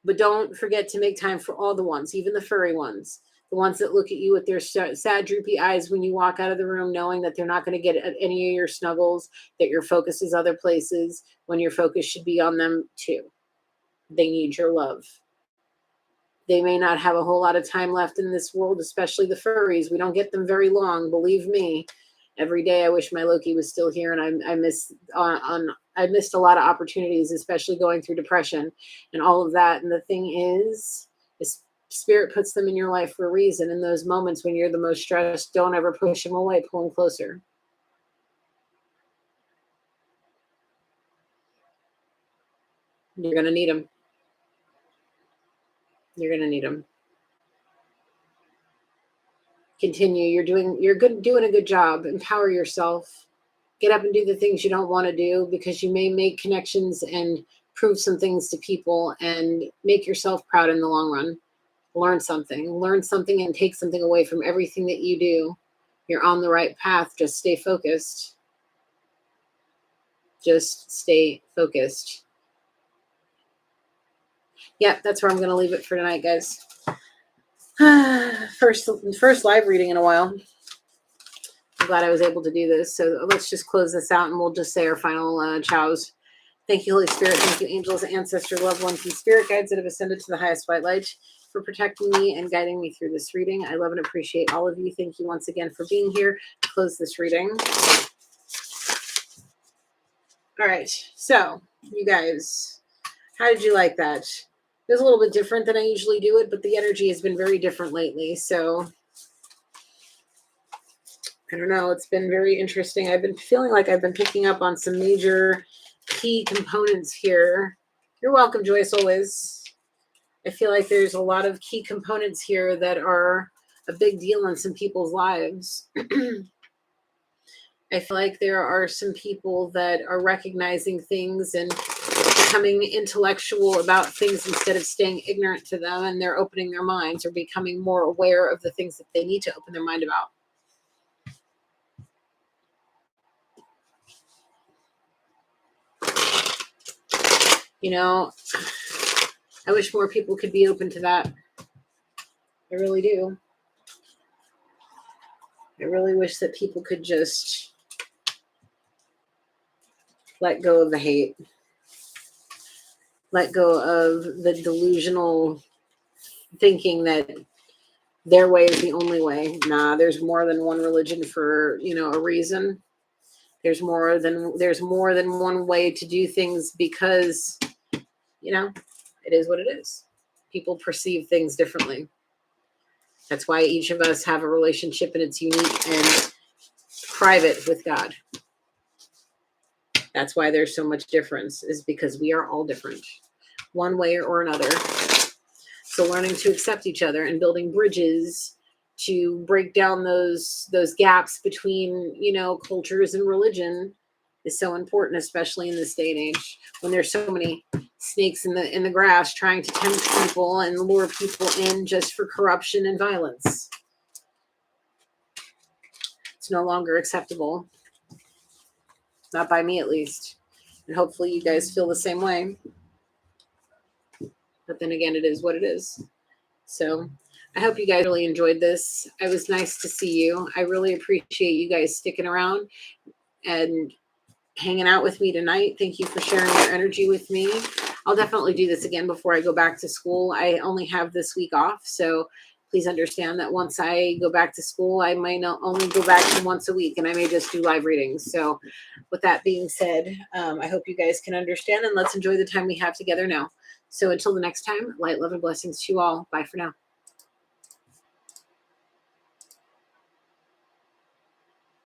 But don't forget to make time for all the ones, even the furry ones. The ones that look at you with their sad, droopy eyes when you walk out of the room, knowing that they're not going to get any of your snuggles, that your focus is other places, when your focus should be on them too. They need your love. They may not have a whole lot of time left in this world, especially the furries. We don't get them very long, believe me. Every day I wish my Loki was still here, and I missed a lot of opportunities, especially going through depression and all of that. And the thing is Spirit puts them in your life for a reason. In those moments when you're the most stressed, don't ever push them away, pull them closer. You're going to need them. You're going to need them. Continue. You're doing a good job. Empower yourself. Get up and do the things you don't want to do, because you may make connections and prove some things to people and make yourself proud in the long run. Learn something and take something away from everything that you do. You're on the right path. Just stay focused. Just stay focused. Yeah, that's where I'm going to leave it for tonight, guys. First live reading in a while. I'm glad I was able to do this. So let's just close this out and we'll just say our final chows. Thank you, Holy Spirit. Thank you, angels, ancestors, loved ones, and spirit guides that have ascended to the highest white light, for protecting me and guiding me through this reading. I love and appreciate all of you. Thank you once again for being here to close this reading. All right. So, you guys, how did you like that? It was a little bit different than I usually do it, but the energy has been very different lately. So, I don't know. It's been very interesting. I've been feeling like I've been picking up on some major key components here. You're welcome, Joyce, always. I feel like there's a lot of key components here that are a big deal in some people's lives. I feel like there are some people that are recognizing things and becoming intellectual about things instead of staying ignorant to them, and they're opening their minds or becoming more aware of the things that they need to open their mind about. You know, I wish more people could be open to that. I really do. I really wish that people could just let go of the hate. Let go of the delusional thinking that their way is the only way. Nah, there's more than one religion for, a reason. There's more than one way to do things, because, it is what it is. People perceive things differently. That's why each of us have a relationship, and it's unique and private with God. That's why there's so much difference, is because we are all different, one way or another. So learning to accept each other and building bridges to break down those gaps between, cultures and religion is so important, especially in this day and age, when there's so many snakes in the grass trying to tempt people and lure people in just for corruption and violence. It's no longer acceptable. Not by me, at least. And hopefully you guys feel the same way. But then again, it is what it is. So I hope you guys really enjoyed this. It was nice to see you. I really appreciate you guys sticking around and hanging out with me tonight. Thank you for sharing your energy with me. I'll definitely do this again before I go back to school. I only have this week off, so please understand that once I go back to school, I might not only go back to once a week, and I may just do live readings. So with that being said, I hope you guys can understand, and let's enjoy the time we have together now. So until the next time, light, love, and blessings to you all. Bye for now.